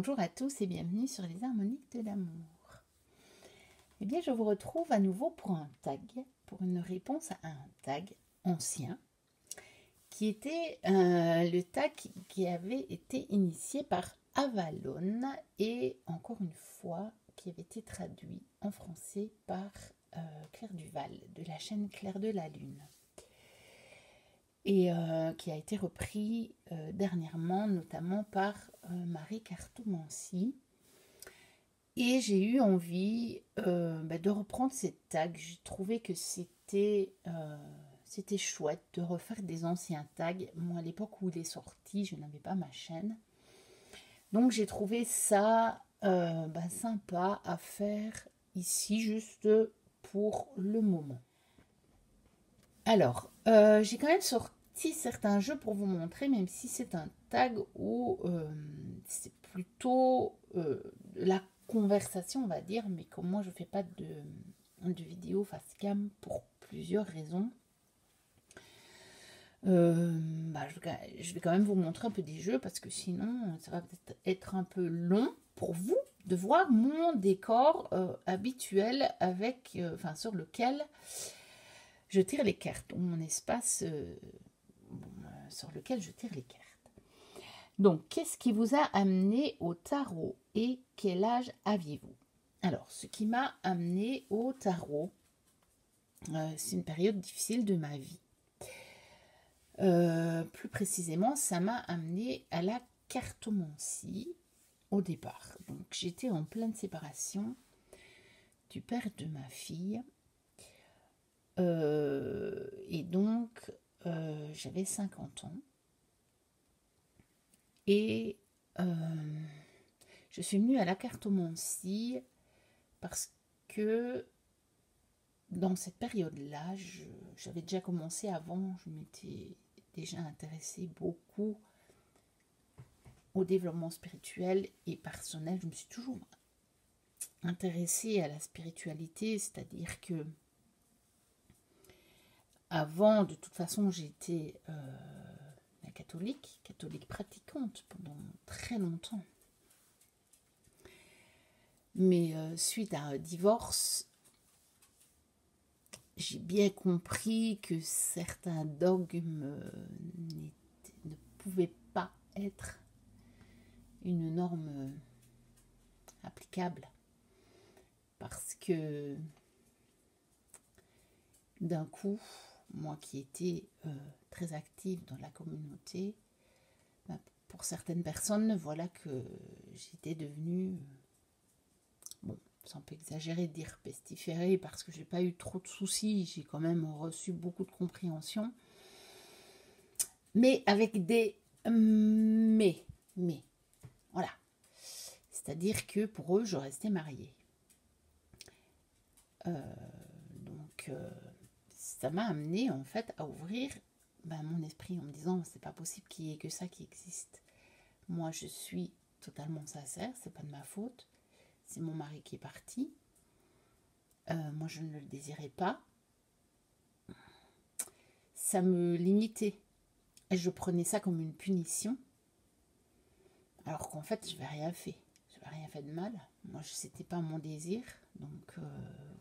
Bonjour à tous et bienvenue sur les harmoniques de l'amour. Eh bien, je vous retrouve à nouveau pour un tag, pour une réponse à un tag ancien, qui était le tag qui avait été initié par Avalon et encore une fois, qui avait été traduit en français par Claire Duval de la chaîne Claire de la Lune. Et qui a été repris dernièrement, notamment par Marie Cartomanci. Et j'ai eu envie de reprendre cette tag. J'ai trouvé que c'était chouette de refaire des anciens tags. Moi, à l'époque où il est sorti, je n'avais pas ma chaîne. Donc, j'ai trouvé ça sympa à faire ici, juste pour le moment. Alors, j'ai quand même sorti certains jeux pour vous montrer, même si c'est un tag où c'est plutôt la conversation, on va dire, mais comme moi je ne fais pas de vidéo face cam pour plusieurs raisons, je vais quand même vous montrer un peu des jeux parce que sinon ça va peut-être être un peu long pour vous de voir mon décor habituel avec, sur lequel je tire les cartes, ou mon espace sur lequel je tire les cartes. Donc, qu'est-ce qui vous a amené au tarot et quel âge aviez-vous? Alors, ce qui m'a amené au tarot, c'est une période difficile de ma vie. Plus précisément, ça m'a amené à la cartomancie au départ. Donc, j'étais en pleine séparation du père de ma fille. Et donc, j'avais 50 ans. Et je suis venue à la cartomancie parce que dans cette période-là, j'avais déjà commencé avant, je m'étais déjà intéressée beaucoup au développement spirituel et personnel. Je me suis toujours intéressée à la spiritualité, c'est-à-dire que avant, de toute façon, j'étais catholique pratiquante pendant très longtemps. Mais suite à un divorce, j'ai bien compris que certains dogmes ne pouvaient pas être une norme applicable. Parce que d'un coup, moi qui étais très active dans la communauté, pour certaines personnes, voilà que j'étais devenue, c'est un peu exagéré de dire pestiférée parce que j'ai pas eu trop de soucis, j'ai quand même reçu beaucoup de compréhension, mais avec des mais, voilà. C'est-à-dire que pour eux, je restais mariée. Donc, ça m'a amené en fait à ouvrir mon esprit en me disant c'est pas possible qu'il y ait que ça qui existe. Moi, je suis totalement sincère, c'est pas de ma faute. C'est mon mari qui est parti. Moi, je ne le désirais pas. Ça me limitait. Et je prenais ça comme une punition. Alors qu'en fait, je n'avais rien fait. Je n'avais rien fait de mal. Moi, c'était pas mon désir. Donc,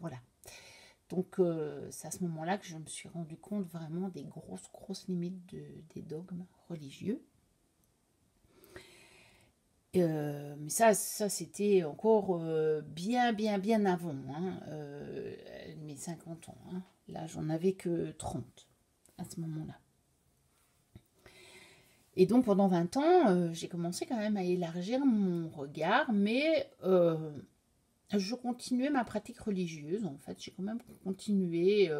voilà. Donc, c'est à ce moment-là que je me suis rendu compte vraiment des grosses limites des dogmes religieux. Mais ça c'était encore bien avant mes 50 ans. Là, j'en avais que 30 à ce moment-là. Et donc, pendant 20 ans, j'ai commencé quand même à élargir mon regard, mais je continuais ma pratique religieuse, en fait. J'ai quand même continué...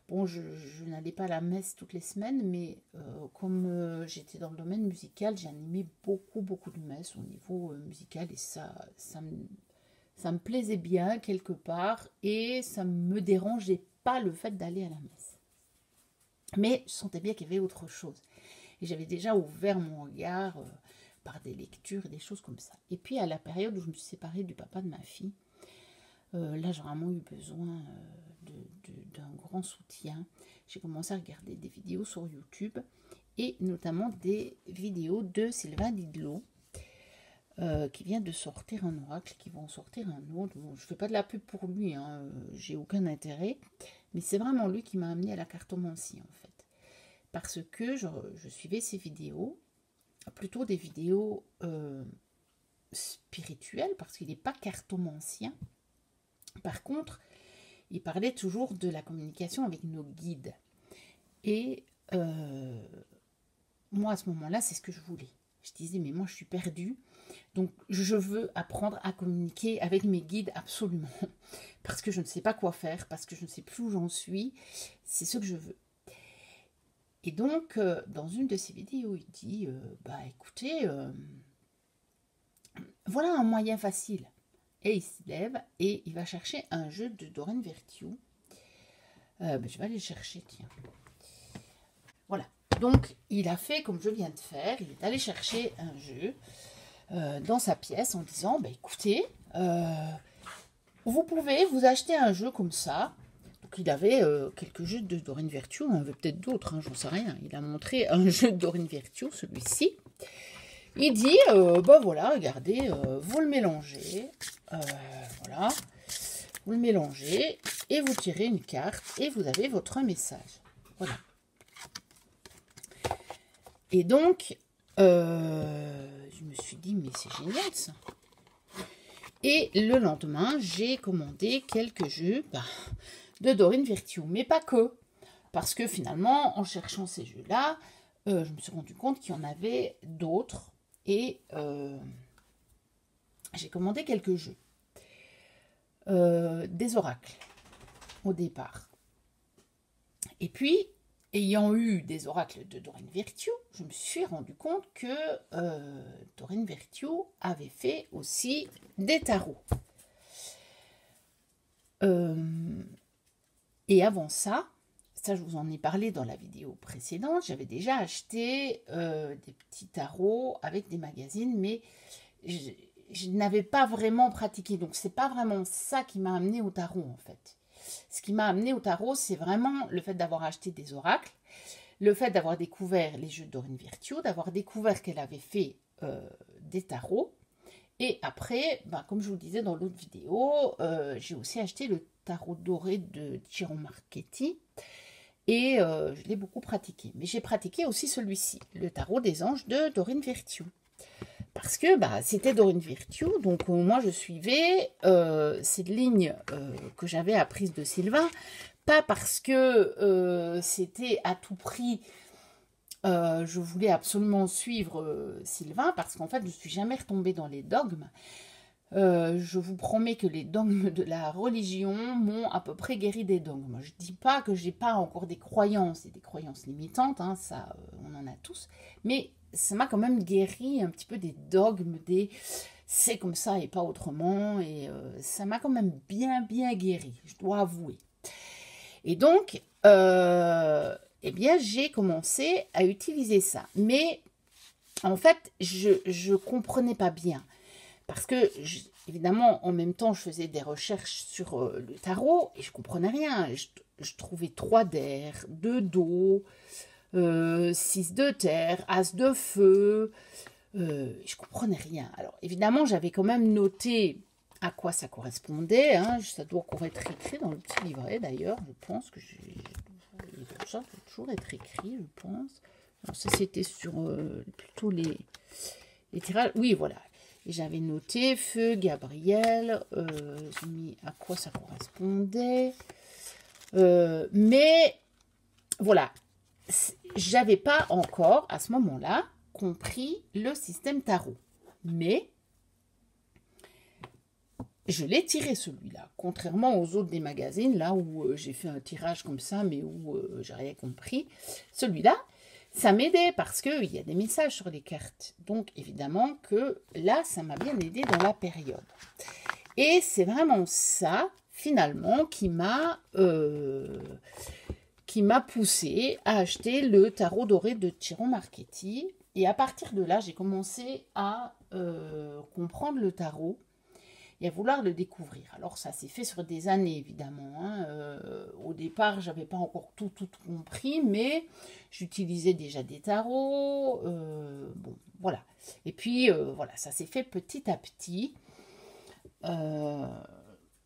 Bon, je n'allais pas à la messe toutes les semaines, mais comme j'étais dans le domaine musical, j'ai animé beaucoup de messes au niveau musical et ça me plaisait bien quelque part et ça ne me dérangeait pas le fait d'aller à la messe. Mais je sentais bien qu'il y avait autre chose. Et j'avais déjà ouvert mon regard par des lectures et des choses comme ça. Et puis à la période où je me suis séparée du papa de ma fille, là j'ai vraiment eu besoin d'un grand soutien. J'ai commencé à regarder des vidéos sur YouTube et notamment des vidéos de Sylvain Didlot qui vient de sortir un oracle, qui va en sortir un autre. Bon, je ne fais pas de la pub pour lui, hein, j'ai aucun intérêt, mais c'est vraiment lui qui m'a amené à la cartomancie en fait. Parce que je suivais ses vidéos, plutôt des vidéos spirituelles, parce qu'il n'est pas cartomancien. Par contre, il parlait toujours de la communication avec nos guides. Et moi, à ce moment-là, c'est ce que je voulais. Je disais, mais moi, je suis perdue. Donc, je veux apprendre à communiquer avec mes guides absolument. Parce que je ne sais pas quoi faire, parce que je ne sais plus où j'en suis. C'est ce que je veux. Et donc, dans une de ses vidéos, il dit, bah écoutez, voilà un moyen facile. Et il se lève et il va chercher un jeu de Doreen Virtue. Je vais aller le chercher, tiens. Voilà. Donc, il a fait comme je viens de faire. Il est allé chercher un jeu dans sa pièce en disant, bah, écoutez, vous pouvez vous acheter un jeu comme ça. Donc, il avait quelques jeux de Doreen Virtue. On avait peut-être d'autres, hein, j'en sais rien. Il a montré un jeu de Doreen Virtue, celui-ci. Il dit, bah voilà, regardez, vous le mélangez, voilà, vous le mélangez, et vous tirez une carte, et vous avez votre message. Voilà. Et donc, je me suis dit, mais c'est génial ça. Et le lendemain, j'ai commandé quelques jeux de Doreen Virtue, mais pas que. Parce que finalement, en cherchant ces jeux-là, je me suis rendu compte qu'il y en avait d'autres. Et j'ai commandé quelques jeux. Des oracles, au départ. Et puis, ayant eu des oracles de Doreen Virtue, je me suis rendu compte que Doreen Virtue avait fait aussi des tarots. Et avant ça, je vous en ai parlé dans la vidéo précédente, j'avais déjà acheté des petits tarots avec des magazines, mais je n'avais pas vraiment pratiqué. Donc, c'est pas vraiment ça qui m'a amené au tarot, en fait. Ce qui m'a amené au tarot, c'est vraiment le fait d'avoir acheté des oracles, le fait d'avoir découvert les jeux de Doreen Virtue, d'avoir découvert qu'elle avait fait des tarots. Et après, comme je vous le disais dans l'autre vidéo, j'ai aussi acheté le tarot doré de Ciro Marchetti. Et je l'ai beaucoup pratiqué. Mais j'ai pratiqué aussi celui-ci, le tarot des anges de Doreen Virtue. Parce que c'était Doreen Virtue, donc moi je suivais cette ligne que j'avais apprise de Sylvain, pas parce que c'était à tout prix, je voulais absolument suivre Sylvain, parce qu'en fait je ne suis jamais retombée dans les dogmes. Je vous promets que les dogmes de la religion m'ont à peu près guéri des dogmes. Je ne dis pas que j'ai pas encore des croyances et des croyances limitantes, hein, ça on en a tous, mais ça m'a quand même guéri un petit peu des dogmes, des c'est comme ça et pas autrement, et ça m'a quand même bien guéri, je dois avouer. Et donc, eh bien, j'ai commencé à utiliser ça, mais en fait, je comprenais pas bien. Parce que, évidemment, en même temps, je faisais des recherches sur le tarot et je comprenais rien. Je trouvais 3 d'air, 2 d'eau, 6 de terre, as de feu. Je comprenais rien. Alors, évidemment, j'avais quand même noté à quoi ça correspondait. Hein. Ça doit encore être écrit dans le petit livret, d'ailleurs. Je pense que ça doit toujours être écrit, je pense. Alors, ça, c'était sur plutôt les tirages. Oui, voilà. Et j'avais noté feu, Gabriel, j'ai mis à quoi ça correspondait. Mais voilà, j'avais pas encore à ce moment-là compris le système tarot. Mais je l'ai tiré celui-là, contrairement aux autres des magazines, là où j'ai fait un tirage comme ça, mais où j'ai rien compris. Celui-là, ça m'aidait parce qu'il y a des messages sur les cartes. Donc, évidemment que là, ça m'a bien aidé dans la période. Et c'est vraiment ça, finalement, qui m'a poussé à acheter le tarot doré de Ciro Marchetti. Et à partir de là, j'ai commencé à comprendre le tarot et à vouloir le découvrir. Alors, ça s'est fait sur des années, évidemment. Hein. au départ, j'avais pas encore tout compris, mais j'utilisais déjà des tarots. Bon, voilà. Et puis, voilà, ça s'est fait petit à petit.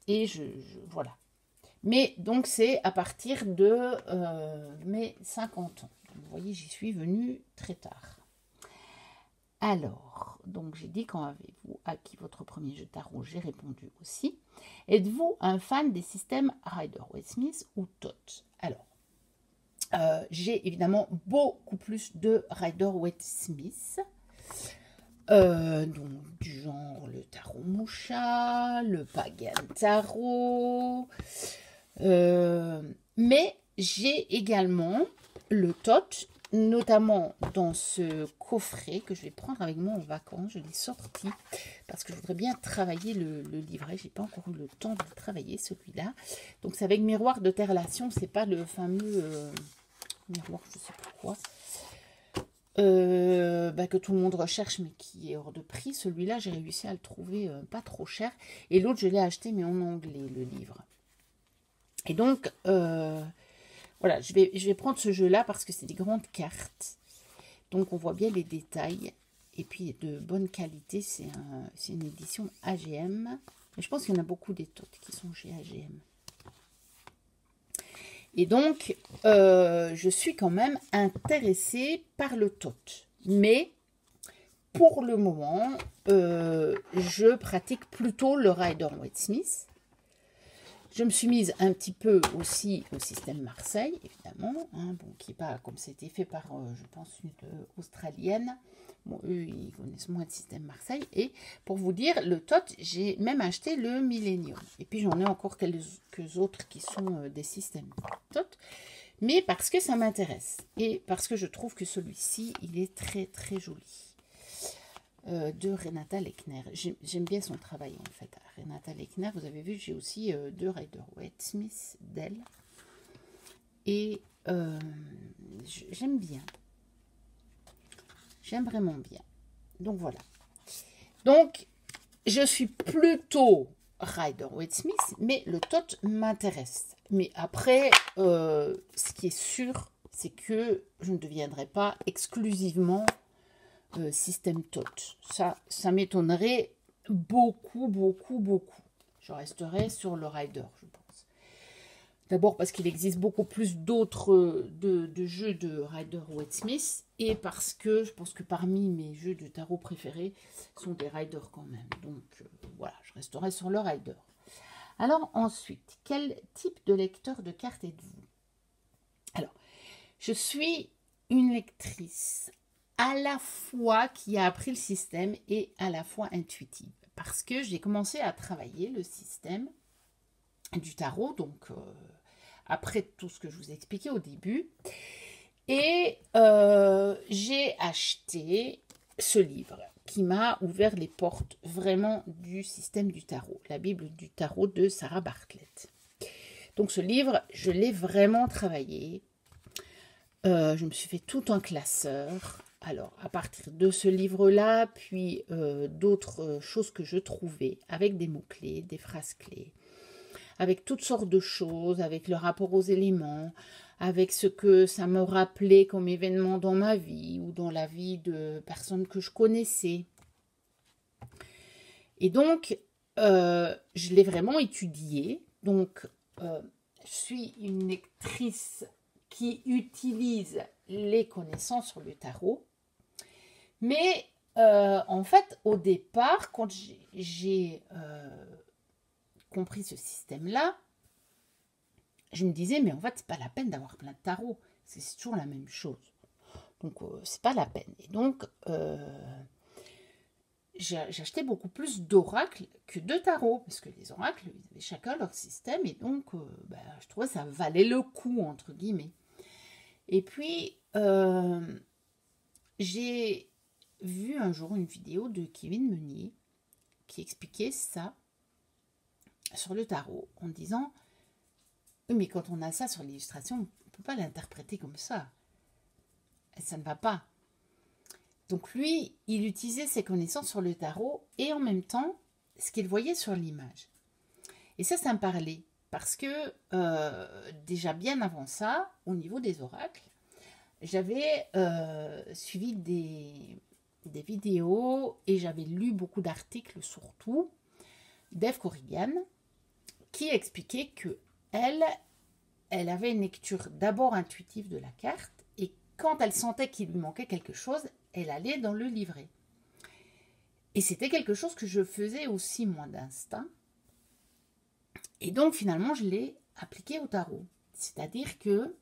Et voilà. Mais donc, c'est à partir de mes 50 ans. Donc, vous voyez, j'y suis venue très tard. Alors, donc j'ai dit quand avez-vous acquis votre premier jeu de tarot? J'ai répondu aussi. Êtes-vous un fan des systèmes Rider-Waite-Smith ou Thoth? Alors, j'ai évidemment beaucoup plus de Rider-Waite-Smith. Donc du genre le tarot Musha, le Pagan Tarot. Mais j'ai également le Thoth, notamment dans ce coffret que je vais prendre avec moi en vacances. Je l'ai sorti parce que je voudrais bien travailler le livret. J'ai pas encore eu le temps de travailler celui-là. Donc c'est avec miroir de tes relations. C'est pas le fameux miroir, je sais pas quoi. Que tout le monde recherche mais qui est hors de prix. Celui-là, j'ai réussi à le trouver pas trop cher. Et l'autre, je l'ai acheté mais en anglais, le livre. Et donc, voilà, je vais prendre ce jeu-là parce que c'est des grandes cartes. Donc, on voit bien les détails. Et puis, de bonne qualité. C'est une édition AGM. Et je pense qu'il y en a beaucoup des Thoth qui sont chez AGM. Et donc, je suis quand même intéressée par le Thoth. Mais, pour le moment, je pratique plutôt le Rider-Waite-Smith. Je me suis mise un petit peu aussi au système Marseille, évidemment, hein, bon, qui n'est pas comme c'était fait par, je pense, une australienne. Bon, eux, ils connaissent moins le système Marseille. Et pour vous dire, le Thoth, j'ai même acheté le Millennium. Et puis, j'en ai encore quelques autres qui sont des systèmes Thoth. Mais parce que ça m'intéresse. Et parce que je trouve que celui-ci, il est très, très joli. De Renata Lechner. J'aime bien son travail en fait. Renata Lechner, vous avez vu, j'ai aussi deux Rider-Waite-Smith d'elle. Et j'aime bien. J'aime vraiment bien. Donc voilà. Donc, je suis plutôt Rider-Waite-Smith, mais le Thoth m'intéresse. Mais après, ce qui est sûr, c'est que je ne deviendrai pas exclusivement système Thoth. Ça m'étonnerait beaucoup. Je resterai sur le Rider, je pense. D'abord parce qu'il existe beaucoup plus d'autres de jeux de Rider-Waite-Smith et parce que je pense que parmi mes jeux de tarot préférés sont des Rider quand même. Donc voilà, je resterai sur le Rider. Alors ensuite, quel type de lecteur de cartes êtes-vous? Alors, je suis une lectrice à la fois qui a appris le système et à la fois intuitive. Parce que j'ai commencé à travailler le système du tarot, donc après tout ce que je vous ai expliqué au début. Et j'ai acheté ce livre qui m'a ouvert les portes vraiment du système du tarot, la Bible du tarot de Sarah Bartlett. Donc ce livre, je l'ai vraiment travaillé. Je me suis fait tout un classeur. Alors, à partir de ce livre-là, puis d'autres choses que je trouvais, avec des mots-clés, des phrases-clés, avec toutes sortes de choses, avec le rapport aux éléments, avec ce que ça me rappelait comme événement dans ma vie ou dans la vie de personnes que je connaissais. Et donc, je l'ai vraiment étudié. Donc, je suis une lectrice qui utilise les connaissances sur le tarot. Mais en fait, au départ, quand j'ai compris ce système-là, je me disais, mais en fait, c'est pas la peine d'avoir plein de tarots. C'est toujours la même chose. Donc, c'est pas la peine. Et donc, j'ai acheté beaucoup plus d'oracles que de tarots. Parce que les oracles, ils avaient chacun leur système. Et donc, je trouvais que ça valait le coup, entre guillemets. Et puis, j'ai vu un jour une vidéo de Kevin Meunier qui expliquait ça sur le tarot en disant oui, mais quand on a ça sur l'illustration, on ne peut pas l'interpréter comme ça. Ça ne va pas. Donc lui, il utilisait ses connaissances sur le tarot et en même temps, ce qu'il voyait sur l'image. Et ça me parlait. Parce que déjà bien avant ça, au niveau des oracles, j'avais suivi des vidéos et j'avais lu beaucoup d'articles, surtout d'Eve Corrigan, qui expliquait que elle avait une lecture d'abord intuitive de la carte et quand elle sentait qu'il lui manquait quelque chose, elle allait dans le livret. Et c'était quelque chose que je faisais aussi, moi, d'instinct. Et donc, finalement, je l'ai appliqué au tarot. C'est-à-dire que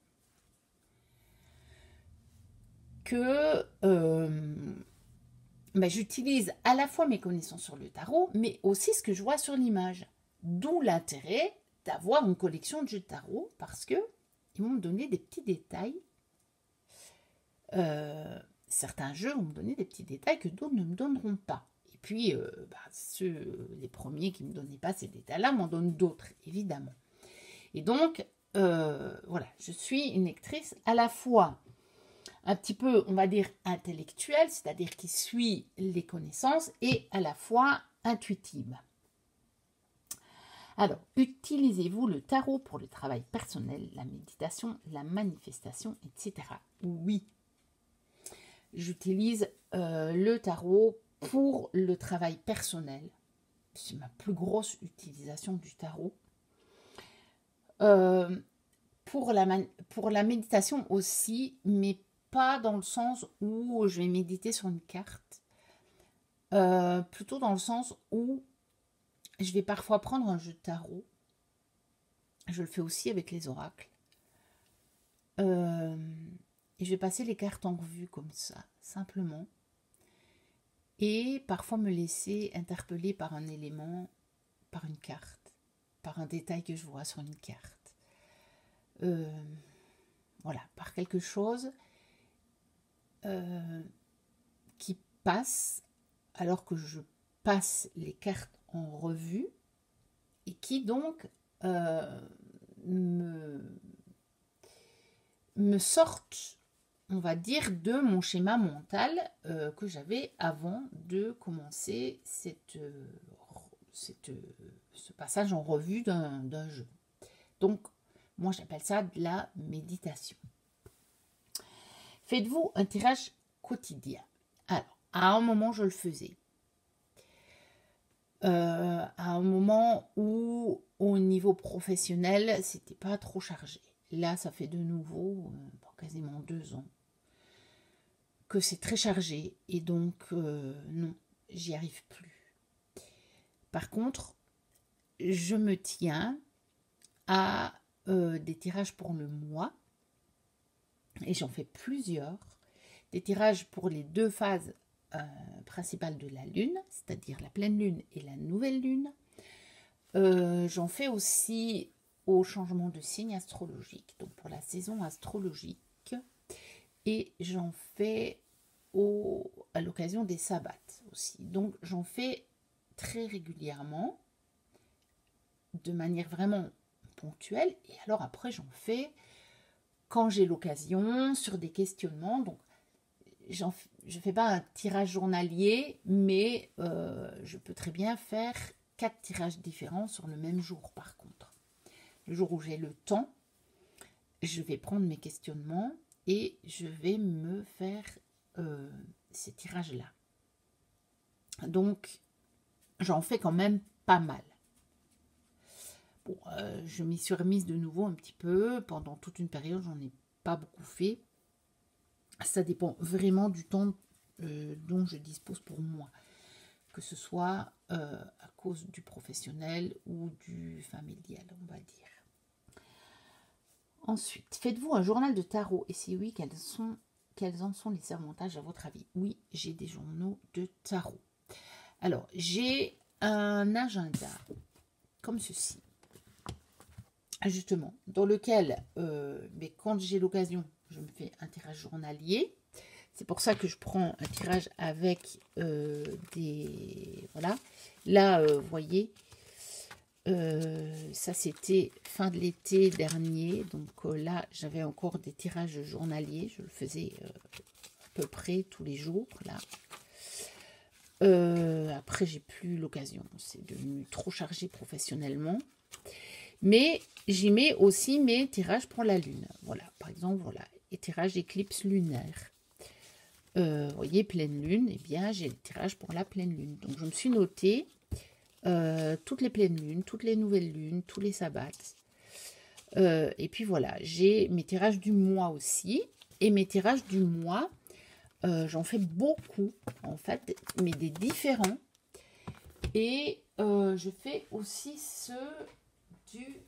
j'utilise à la fois mes connaissances sur le tarot, mais aussi ce que je vois sur l'image. D'où l'intérêt d'avoir une collection de jeux de tarot, parce qu'ils vont me donner des petits détails. Certains jeux vont me donner des petits détails que d'autres ne me donneront pas. Et puis, les premiers qui ne me donnaient pas ces détails-là m'en donnent d'autres, évidemment. Et donc, voilà, je suis une lectrice à la fois un petit peu, on va dire, intellectuelle, c'est-à-dire qui suit les connaissances, et à la fois intuitive. Alors, utilisez-vous le tarot pour le travail personnel, la méditation, la manifestation, etc. Oui, j'utilise le tarot pour le travail personnel. C'est ma plus grosse utilisation du tarot. Pour la méditation aussi, mais pas dans le sens où je vais méditer sur une carte. Plutôt dans le sens où je vais parfois prendre un jeu de tarot. Je le fais aussi avec les oracles. Et je vais passer les cartes en revue comme ça, simplement. Et parfois me laisser interpeller par un élément, par une carte, par un détail que je vois sur une carte. Voilà, par quelque chose qui passe alors que je passe les cartes en revue et qui donc me sortent, on va dire, de mon schéma mental que j'avais avant de commencer ce passage en revue d'un jeu. Donc, moi j'appelle ça de la méditation. Faites-vous un tirage quotidien? Alors, à un moment je le faisais. À un moment où, au niveau professionnel, c'était pas trop chargé. Là, ça fait de nouveau quasiment 2 ans que c'est très chargé et donc non, j'y arrive plus. Par contre, je me tiens à des tirages pour le mois et j'en fais plusieurs. Des tirages pour les 2 phases principales de la lune, c'est-à-dire la pleine lune et la nouvelle lune. J'en fais aussi au changement de signe astrologique, donc pour la saison astrologique. Et j'en fais à l'occasion des sabbats aussi. Donc j'en fais très régulièrement, de manière vraiment ponctuelle. Et alors après j'en fais quand j'ai l'occasion, sur des questionnements. Donc je ne fais pas un tirage journalier, mais je peux très bien faire 4 tirages différents sur le même jour par contre. Le jour où j'ai le temps, je vais prendre mes questionnements et je vais me faire ces tirages-là. Donc, j'en fais quand même pas mal. Bon, je m'y suis remise de nouveau un petit peu. Pendant toute une période, j'en ai pas beaucoup fait. Ça dépend vraiment du temps dont je dispose pour moi. Que ce soit à cause du professionnel ou du familial, on va dire. Ensuite, faites-vous un journal de tarot? Et si oui, quels en sont les avantages à votre avis? Oui, j'ai des journaux de tarot. Alors, j'ai un agenda comme ceci, justement, dans lequel, quand j'ai l'occasion, je me fais un tirage journalier. C'est pour ça que je prends un tirage avec des... Voilà. Là, vous voyez, ça c'était fin de l'été dernier. Donc là, j'avais encore des tirages journaliers. Je le faisais à peu près tous les jours, là. Après, j'ai plus l'occasion. C'est devenu trop chargé professionnellement. Mais j'y mets aussi mes tirages pour la lune. Voilà, par exemple, voilà, les tirages éclipse lunaire. Vous voyez, pleine lune, eh bien, j'ai le tirage pour la pleine lune. Donc, je me suis noté toutes les pleines lunes, toutes les nouvelles lunes, tous les sabbats. Et puis, voilà, j'ai mes tirages du mois aussi. Et mes tirages du mois, j'en fais beaucoup, en fait, mais des différents. Et je fais aussi ceux du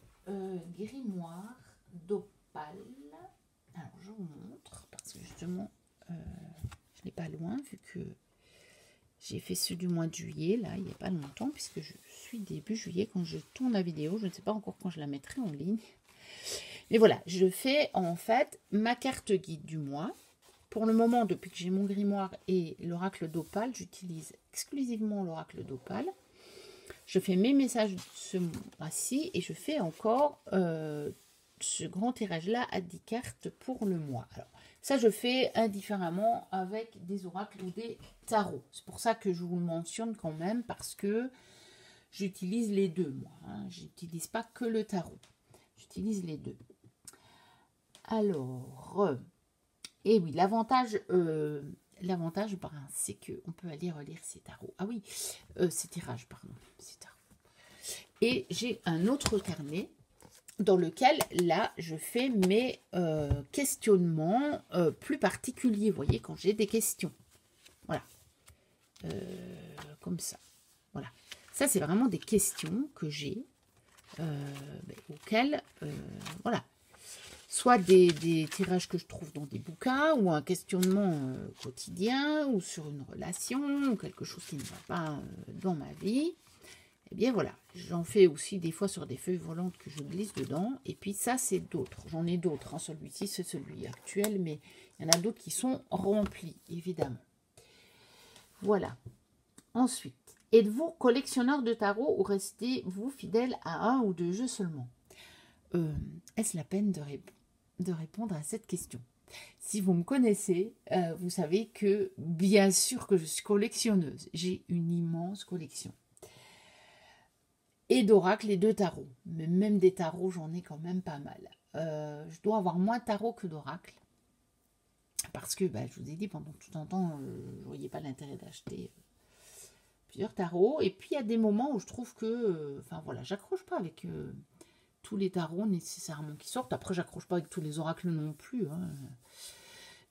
grimoire d'Opale. Alors, je vous montre, parce que justement, je n'ai pas loin, vu que j'ai fait ceux du mois de juillet, là, il n'y a pas longtemps, puisque je suis début juillet quand je tourne la vidéo. Je ne sais pas encore quand je la mettrai en ligne. Mais voilà, je fais en fait ma carte guide du mois. Pour le moment, depuis que j'ai mon grimoire et l'oracle d'Opale, j'utilise exclusivement l'oracle d'Opale. Je fais mes messages ce mois-ci et je fais encore ce grand tirage-là à 10 cartes pour le mois. Alors, ça, je fais indifféremment avec des oracles ou des tarots. C'est pour ça que je vous le mentionne quand même, parce que j'utilise les deux, moi. Hein. Je n'utilise pas que le tarot. J'utilise les deux. Alors, et oui, l'avantage, c'est qu'on peut aller relire ces tarots. Ah oui, ces tirages, pardon. Ces tarots. Et j'ai un autre carnet dans lequel, là, je fais mes questionnements plus particuliers. Vous voyez, quand j'ai des questions. Voilà. Comme ça. Voilà. Ça, c'est vraiment des questions que j'ai, auxquelles, voilà. Soit des tirages que je trouve dans des bouquins, ou un questionnement quotidien, ou sur une relation, ou quelque chose qui ne va pas dans ma vie. Eh bien voilà, j'en fais aussi des fois sur des feuilles volantes que je glisse dedans. Et puis ça, c'est d'autres. J'en ai d'autres. Hein. Celui-ci, c'est celui actuel, mais il y en a d'autres qui sont remplis, évidemment. Voilà. Ensuite, êtes-vous collectionneur de tarot ou restez-vous fidèle à un ou deux jeux seulement? Est-ce la peine de répondre à cette question? Si vous me connaissez, vous savez que bien sûr que je suis collectionneuse. J'ai une immense collection. Et d'oracles et de tarots. Mais même des tarots, j'en ai quand même pas mal. Je dois avoir moins de tarots que d'oracles. Parce que, je vous ai dit, pendant tout un temps, je ne voyais pas l'intérêt d'acheter plusieurs tarots. Et puis, il y a des moments où je trouve que... Enfin, voilà, j'accroche pas avec tous les tarots nécessairement qui sortent. Après, j'accroche pas avec tous les oracles non plus. Hein.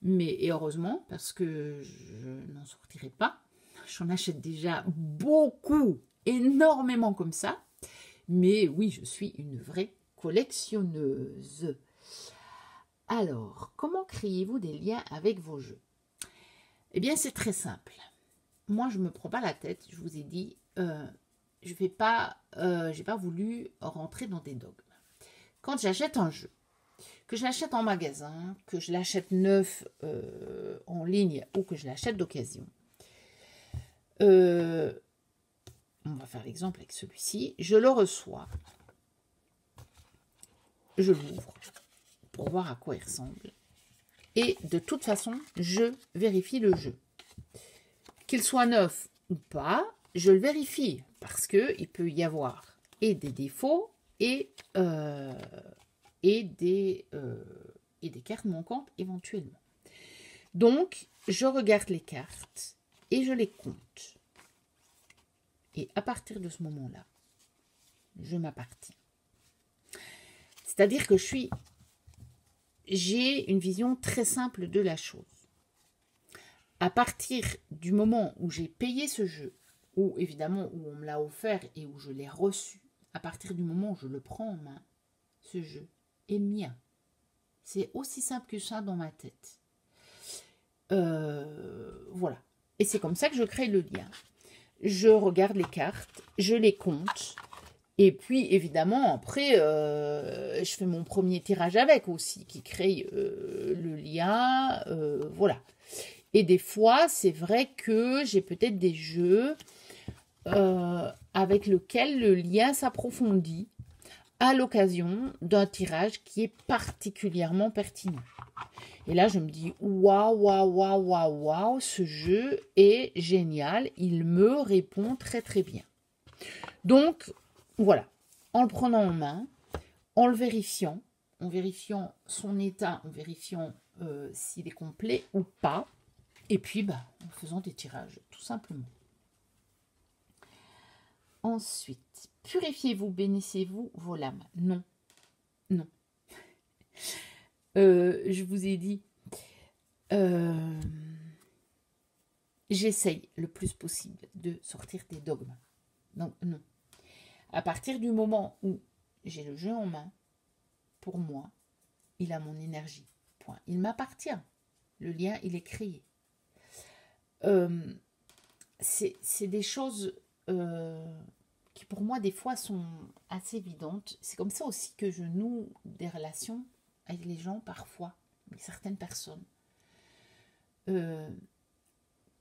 Mais, et heureusement, parce que je n'en sortirai pas. J'en achète déjà beaucoup, énormément comme ça. Mais oui, je suis une vraie collectionneuse. Alors, comment créez-vous des liens avec vos jeux? Eh bien, c'est très simple. Moi, je ne me prends pas la tête. Je vous ai dit, j'ai pas voulu rentrer dans des dogmes. Quand j'achète un jeu, que je l'achète en magasin, que je l'achète neuf en ligne ou que je l'achète d'occasion, on va faire l'exemple avec celui-ci. Je le reçois. Je l'ouvre pour voir à quoi il ressemble. Et de toute façon, je vérifie le jeu. Qu'il soit neuf ou pas, je le vérifie. Parce qu'il peut y avoir et des défauts et des cartes manquantes éventuellement. Donc, je regarde les cartes et je les compte. Et à partir de ce moment-là, je m'appartiens. C'est-à-dire que j'ai une vision très simple de la chose. À partir du moment où j'ai payé ce jeu, ou évidemment où on me l'a offert et où je l'ai reçu, à partir du moment où je le prends en main, ce jeu est mien. C'est aussi simple que ça dans ma tête. Voilà. Et c'est comme ça que je crée le lien. Je regarde les cartes, je les compte. Et puis, évidemment, après, je fais mon premier tirage avec aussi, qui crée le lien. Voilà. Et des fois, c'est vrai que j'ai peut-être des jeux avec lesquels le lien s'approfondit à l'occasion d'un tirage qui est particulièrement pertinent. Et là, je me dis, waouh, ce jeu est génial. Il me répond très, très bien. Donc, voilà. En le prenant en main, en le vérifiant, son état, en vérifiant s'il est complet ou pas, et puis en faisant des tirages, tout simplement. Ensuite, purifiez-vous, bénissez-vous vos lames. Non, non. Je vous ai dit, j'essaye le plus possible de sortir des dogmes. Donc non. À partir du moment où j'ai le jeu en main, pour moi, il a mon énergie. Point. Il m'appartient. Le lien, il est créé. C'est des choses qui pour moi des fois sont assez évidentes. C'est comme ça aussi que je noue des relations avec les gens parfois, avec certaines personnes.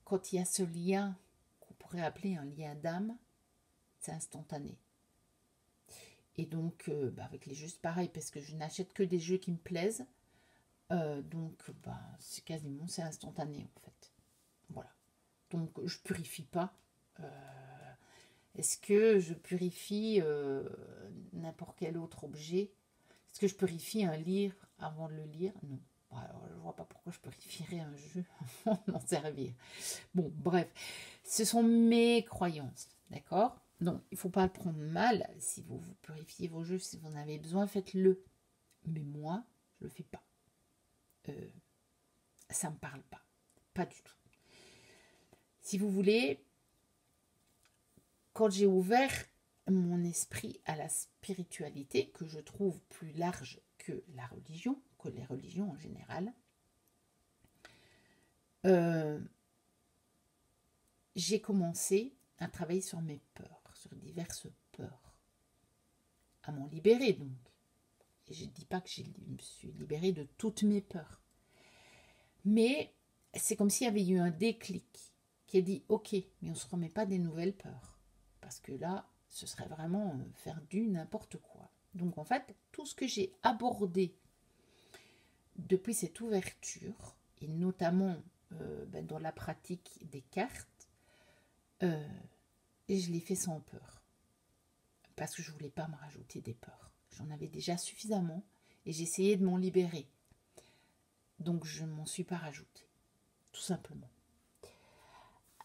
Quand il y a ce lien qu'on pourrait appeler un lien d'âme, c'est instantané. Et donc avec les jeux c'est pareil, parce que je n'achète que des jeux qui me plaisent. Donc c'est instantané en fait. Voilà. Donc je purifie pas. Est-ce que je purifie n'importe quel autre objet? Est-ce que je purifie un livre avant de le lire? Non. Alors, je ne vois pas pourquoi je purifierais un jeu avant d'en servir. Bon, bref. Ce sont mes croyances. D'accord? Donc, il ne faut pas le prendre mal. Si vous purifiez vos jeux, si vous en avez besoin, faites-le. Mais moi, je ne le fais pas. Ça ne me parle pas. Pas du tout. Si vous voulez, quand j'ai ouvert mon esprit à la spiritualité, que je trouve plus large que la religion, que les religions en général, j'ai commencé à travailler sur mes peurs, sur diverses peurs, à m'en libérer donc. Et je ne dis pas que je me suis libérée de toutes mes peurs. Mais c'est comme s'il y avait eu un déclic qui a dit « Ok, mais on ne se remet pas des nouvelles peurs. » Parce que là, ce serait vraiment faire du n'importe quoi. Donc en fait, tout ce que j'ai abordé depuis cette ouverture, et notamment dans la pratique des cartes, et je l'ai fait sans peur. Parce que je ne voulais pas me rajouter des peurs. J'en avais déjà suffisamment et j'essayais de m'en libérer. Donc je ne m'en suis pas rajoutée. Tout simplement.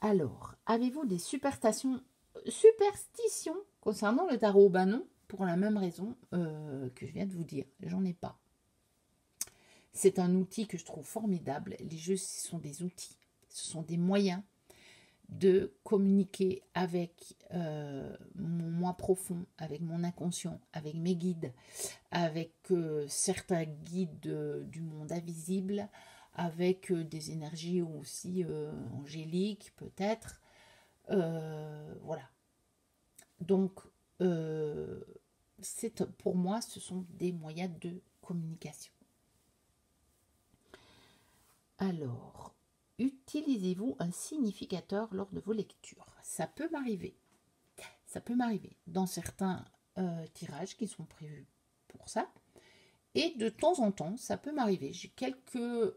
Alors, avez-vous des superstitions concernant le tarot? Ben non, pour la même raison que je viens de vous dire. J'en ai pas. C'est un outil que je trouve formidable. Les jeux, ce sont des outils. Ce sont des moyens de communiquer avec mon moi profond, avec mon inconscient, avec mes guides, avec certains guides du monde invisible, avec des énergies aussi angéliques peut-être. Voilà. Donc, pour moi, ce sont des moyens de communication. Alors, utilisez-vous un significateur lors de vos lectures? Ça peut m'arriver. Ça peut m'arriver dans certains tirages qui sont prévus pour ça. Et de temps en temps, ça peut m'arriver. J'ai quelques...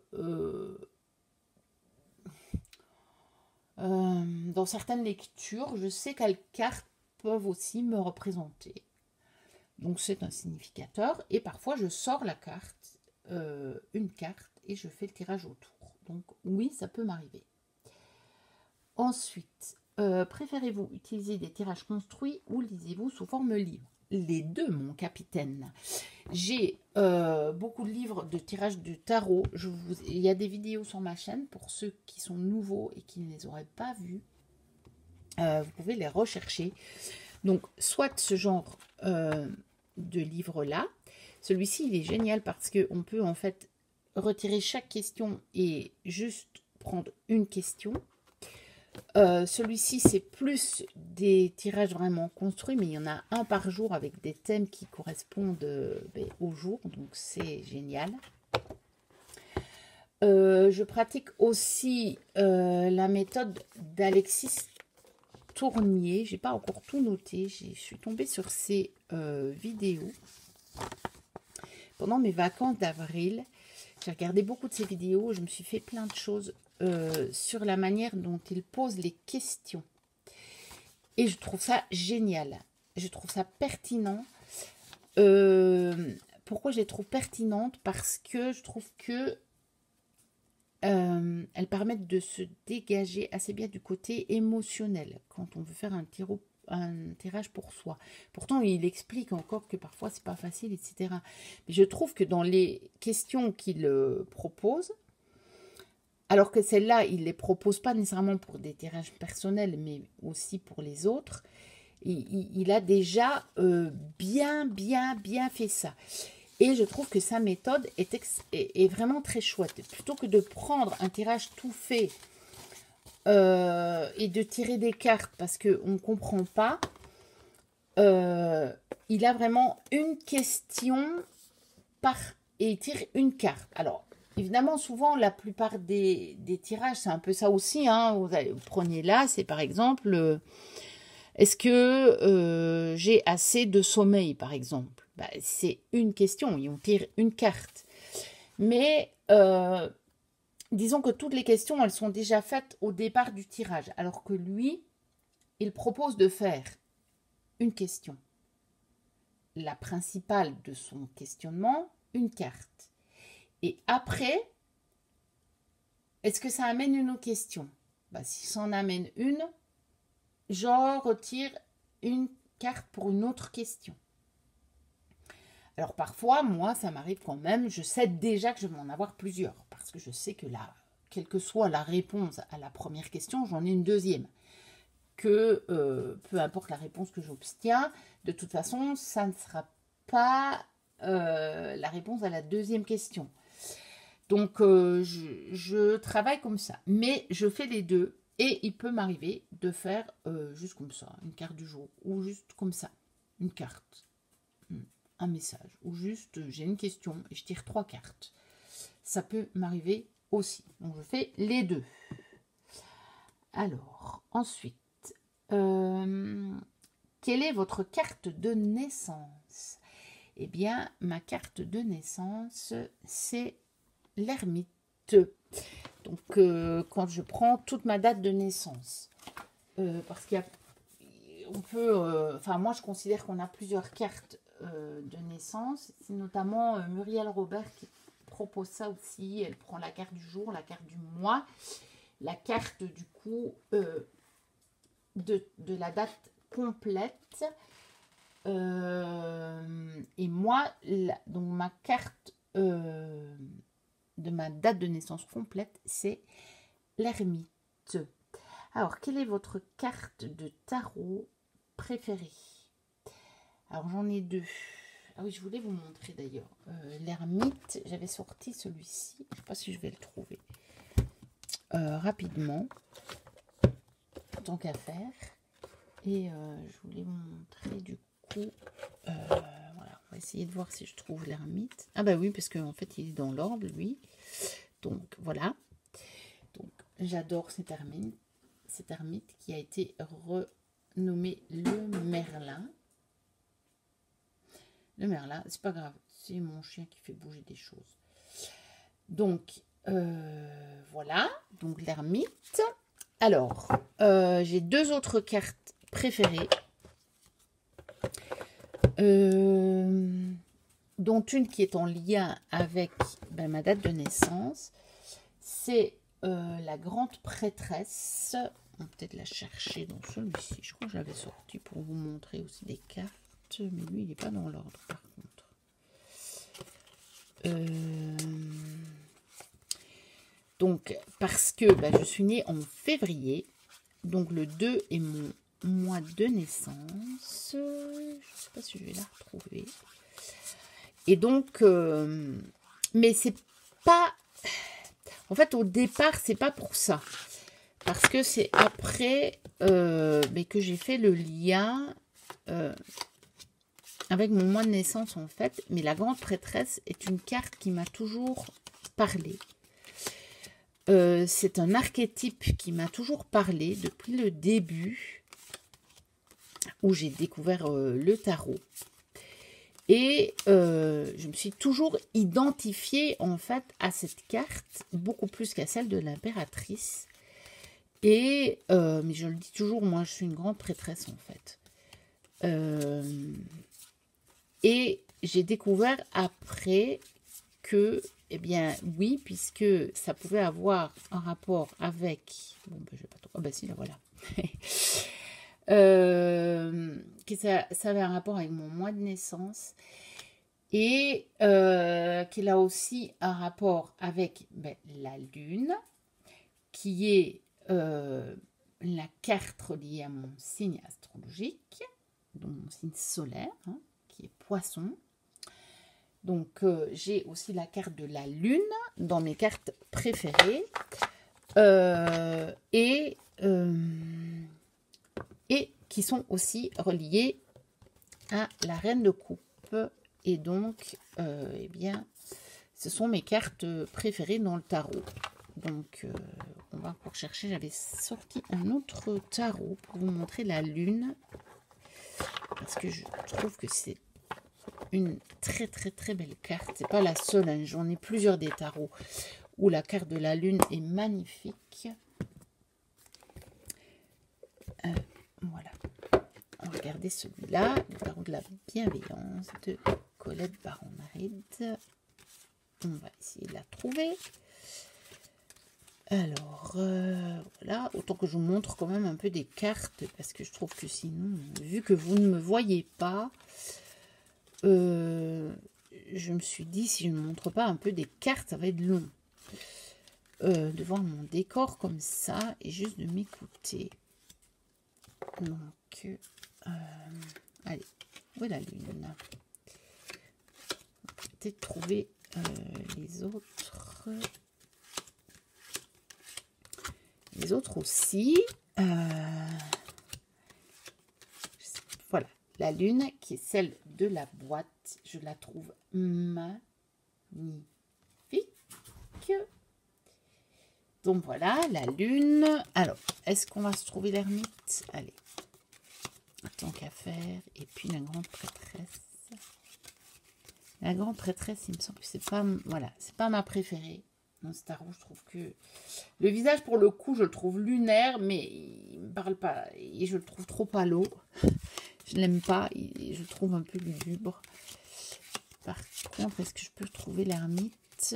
dans certaines lectures, je sais quelles cartes peuvent aussi me représenter. Donc c'est un significateur. Et parfois, je sors la carte, une carte, et je fais le tirage autour. Donc oui, ça peut m'arriver. Ensuite, préférez-vous utiliser des tirages construits ou lisez-vous sous forme livre? Les deux, mon capitaine. J'ai beaucoup de livres de tirage de tarot. Il y a des vidéos sur ma chaîne pour ceux qui sont nouveaux et qui ne les auraient pas vues. Vous pouvez les rechercher. Donc, soit ce genre de livre-là. Celui-ci, il est génial parce qu'on peut en fait retirer chaque question et juste prendre une question. Celui-ci, c'est plus des tirages vraiment construits, mais il y en a un par jour avec des thèmes qui correspondent au jour, donc c'est génial. Je pratique aussi la méthode d'Alexis Tournier. J'ai pas encore tout noté, je suis tombée sur ses vidéos pendant mes vacances d'avril. J'ai regardé beaucoup de ses vidéos, je me suis fait plein de choses sur la manière dont il pose les questions. Et je trouve ça génial. Je trouve ça pertinent. pourquoi je les trouve pertinentes? Parce que je trouve que elles permettent de se dégager assez bien du côté émotionnel quand on veut faire un tirage pour soi. Pourtant, il explique encore que parfois c'est pas facile, etc. Mais je trouve que dans les questions qu'il propose, alors que celles-là, il ne les propose pas nécessairement pour des tirages personnels, mais aussi pour les autres, il a déjà bien fait ça. Et je trouve que sa méthode est vraiment très chouette. Plutôt que de prendre un tirage tout fait et de tirer des cartes parce qu'on ne comprend pas, il a vraiment une question et il tire une carte. Alors, évidemment, souvent, la plupart des tirages, c'est un peu ça aussi. Hein. Vous prenez là, c'est par exemple, est-ce que j'ai assez de sommeil, par exemple? Bah, c'est une question, et on tire une carte. Mais disons que toutes les questions, elles sont déjà faites au départ du tirage. Alors que lui, il propose de faire une question. La principale de son questionnement, une carte. Et après, est-ce que ça amène une autre question? Bah, si ça en amène une, je retire une carte pour une autre question. Alors parfois, moi, ça m'arrive quand même, je sais déjà que je vais en avoir plusieurs, parce que je sais que là, quelle que soit la réponse à la première question, j'en ai une deuxième. Que peu importe la réponse que j'obtiens, de toute façon, ça ne sera pas la réponse à la deuxième question. Donc, je travaille comme ça. Mais je fais les deux. Et il peut m'arriver de faire juste comme ça, une carte du jour. Ou juste comme ça, une carte. Un message. Ou juste, j'ai une question et je tire 3 cartes. Ça peut m'arriver aussi. Donc, je fais les deux. Alors, ensuite, quelle est votre carte de naissance? Eh bien, ma carte de naissance, c'est l'ermite. Donc, quand je prends toute ma date de naissance, parce qu'il y a, on peut, enfin moi je considère qu'on a plusieurs cartes de naissance. C'est notamment Muriel Robert qui propose ça aussi. Elle prend la carte du jour, la carte du mois, la carte du coup de la date complète. Et moi, donc ma carte de ma date de naissance complète, c'est l'ermite. Alors, quelle est votre carte de tarot préférée? Alors, j'en ai deux. Ah oui, je voulais vous montrer d'ailleurs. L'ermite, j'avais sorti celui-ci. Je ne sais pas si je vais le trouver rapidement, tant qu'à faire. Et je voulais vous montrer du coup... voilà, on va essayer de voir si je trouve l'ermite. Ah bah oui, parce qu'en fait, il est dans l'ordre, lui. Donc, voilà. Donc, j'adore cet ermite qui a été renommé le Merlin. Le Merlin, c'est pas grave. C'est mon chien qui fait bouger des choses. Donc, voilà. Donc, l'ermite. Alors, j'ai deux autres cartes préférées. Dont une qui est en lien avec ma date de naissance. C'est la grande prêtresse. On va peut-être la chercher dans celui-ci. Je crois que je l'avais sorti pour vous montrer aussi des cartes. Mais lui, il n'est pas dans l'ordre par contre. Donc, parce que je suis née en février. Donc, le 2 est mon mois de naissance. Je ne sais pas si je vais la retrouver. Et donc, mais c'est pas... En fait, au départ, c'est pas pour ça. Parce que c'est après que j'ai fait le lien avec mon mois de naissance, en fait. Mais la grande prêtresse est une carte qui m'a toujours parlé. C'est un archétype qui m'a toujours parlé depuis le début où j'ai découvert le tarot. Et je me suis toujours identifiée en fait à cette carte, beaucoup plus qu'à celle de l'impératrice. Et mais je le dis toujours, moi je suis une grande prêtresse en fait. Et j'ai découvert après que, eh bien, oui, puisque ça pouvait avoir un rapport avec... Bon, ben, je vais pas trop... Ah, ben si, là, voilà. Que ça avait un rapport avec mon mois de naissance et qu'il a aussi un rapport avec la lune, qui est la carte reliée à mon signe astrologique, donc mon signe solaire, hein, qui est Poisson. Donc j'ai aussi la carte de la lune dans mes cartes préférées et qui sont aussi reliées à la reine de coupe. Et donc, eh bien, ce sont mes cartes préférées dans le tarot. Donc, on va encore chercher. J'avais sorti un autre tarot pour vous montrer la lune. Parce que je trouve que c'est une très, très, très belle carte. C'est pas la seule, hein. J'en ai plusieurs des tarots où la carte de la lune est magnifique. Voilà. Regardez celui-là, le tarot de la bienveillance de Colette Baron-Marid. On va essayer de la trouver. Alors, voilà, autant que je vous montre quand même un peu des cartes, parce que je trouve que sinon, vu que vous ne me voyez pas, je me suis dit, si je ne montre pas un peu des cartes, ça va être long. De voir mon décor comme ça, et juste de m'écouter. Donc, allez, où est la lune? Peut-être trouver les autres. Les autres aussi. Voilà, la lune qui est celle de la boîte. Je la trouve magnifique. Donc voilà, la lune. Alors, est-ce qu'on va se trouver l'ermite? Allez. Tant qu'à faire. Et puis la grande prêtresse. La grande prêtresse, il me semble que c'est pas... Voilà, c'est pas ma préférée. Dans ce tarot, je trouve que... Le visage, pour le coup, je le trouve lunaire, mais il me parle pas. Et je le trouve trop pâle. Je l'aime pas. Je le trouve un peu lugubre. Par contre, est-ce que je peux trouver l'ermite?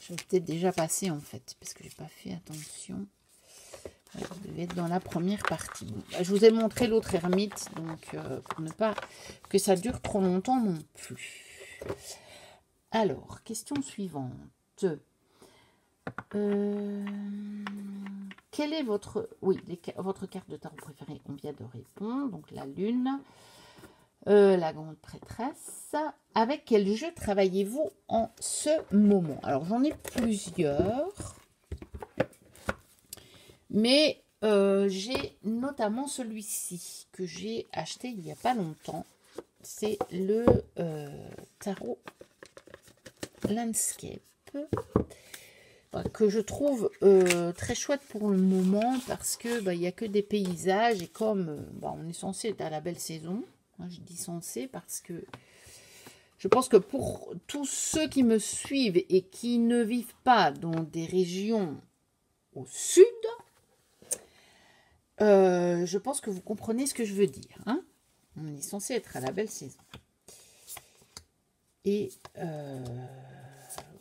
Je vais peut-être déjà passer, en fait, parce que j'ai pas fait attention. Je devais être dans la première partie. Bon, bah, je vous ai montré l'autre ermite, donc pour ne pas que ça dure trop longtemps non plus. Alors, question suivante. Quelle est votre... Oui, votre carte de tarot préférée, on vient de répondre. Donc la lune, la grande prêtresse. Avec quel jeu travaillez-vous en ce moment? Alors, j'en ai plusieurs. Mais j'ai notamment celui-ci que j'ai acheté il n'y a pas longtemps. C'est le tarot Landscape. Que je trouve très chouette pour le moment parce que il n'y a que des paysages et comme on est censé être à la belle saison, hein, je dis censé parce que je pense que pour tous ceux qui me suivent et qui ne vivent pas dans des régions au sud, je pense que vous comprenez ce que je veux dire. Hein, on est censé être à la belle saison. Et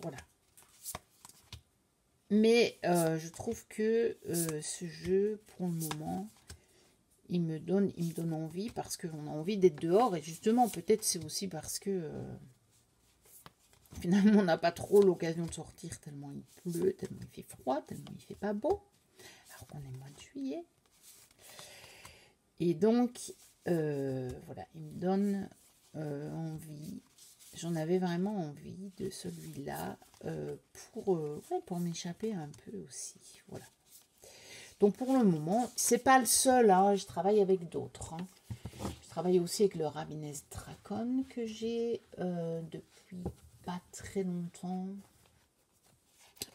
voilà. Mais je trouve que ce jeu, pour le moment, il me donne envie parce qu'on a envie d'être dehors. Et justement, peut-être c'est aussi parce que finalement, on n'a pas trop l'occasion de sortir tellement il pleut, tellement il fait froid, tellement il fait pas beau. Alors qu'on est au mois de juillet. Et donc, voilà, il me donne envie. J'en avais vraiment envie de celui-là pour m'échapper un peu aussi. Voilà. Donc, pour le moment, c'est pas le seul. Hein, je travaille avec d'autres. Hein. Je travaille aussi avec le Rabbinez Dracon que j'ai depuis pas très longtemps.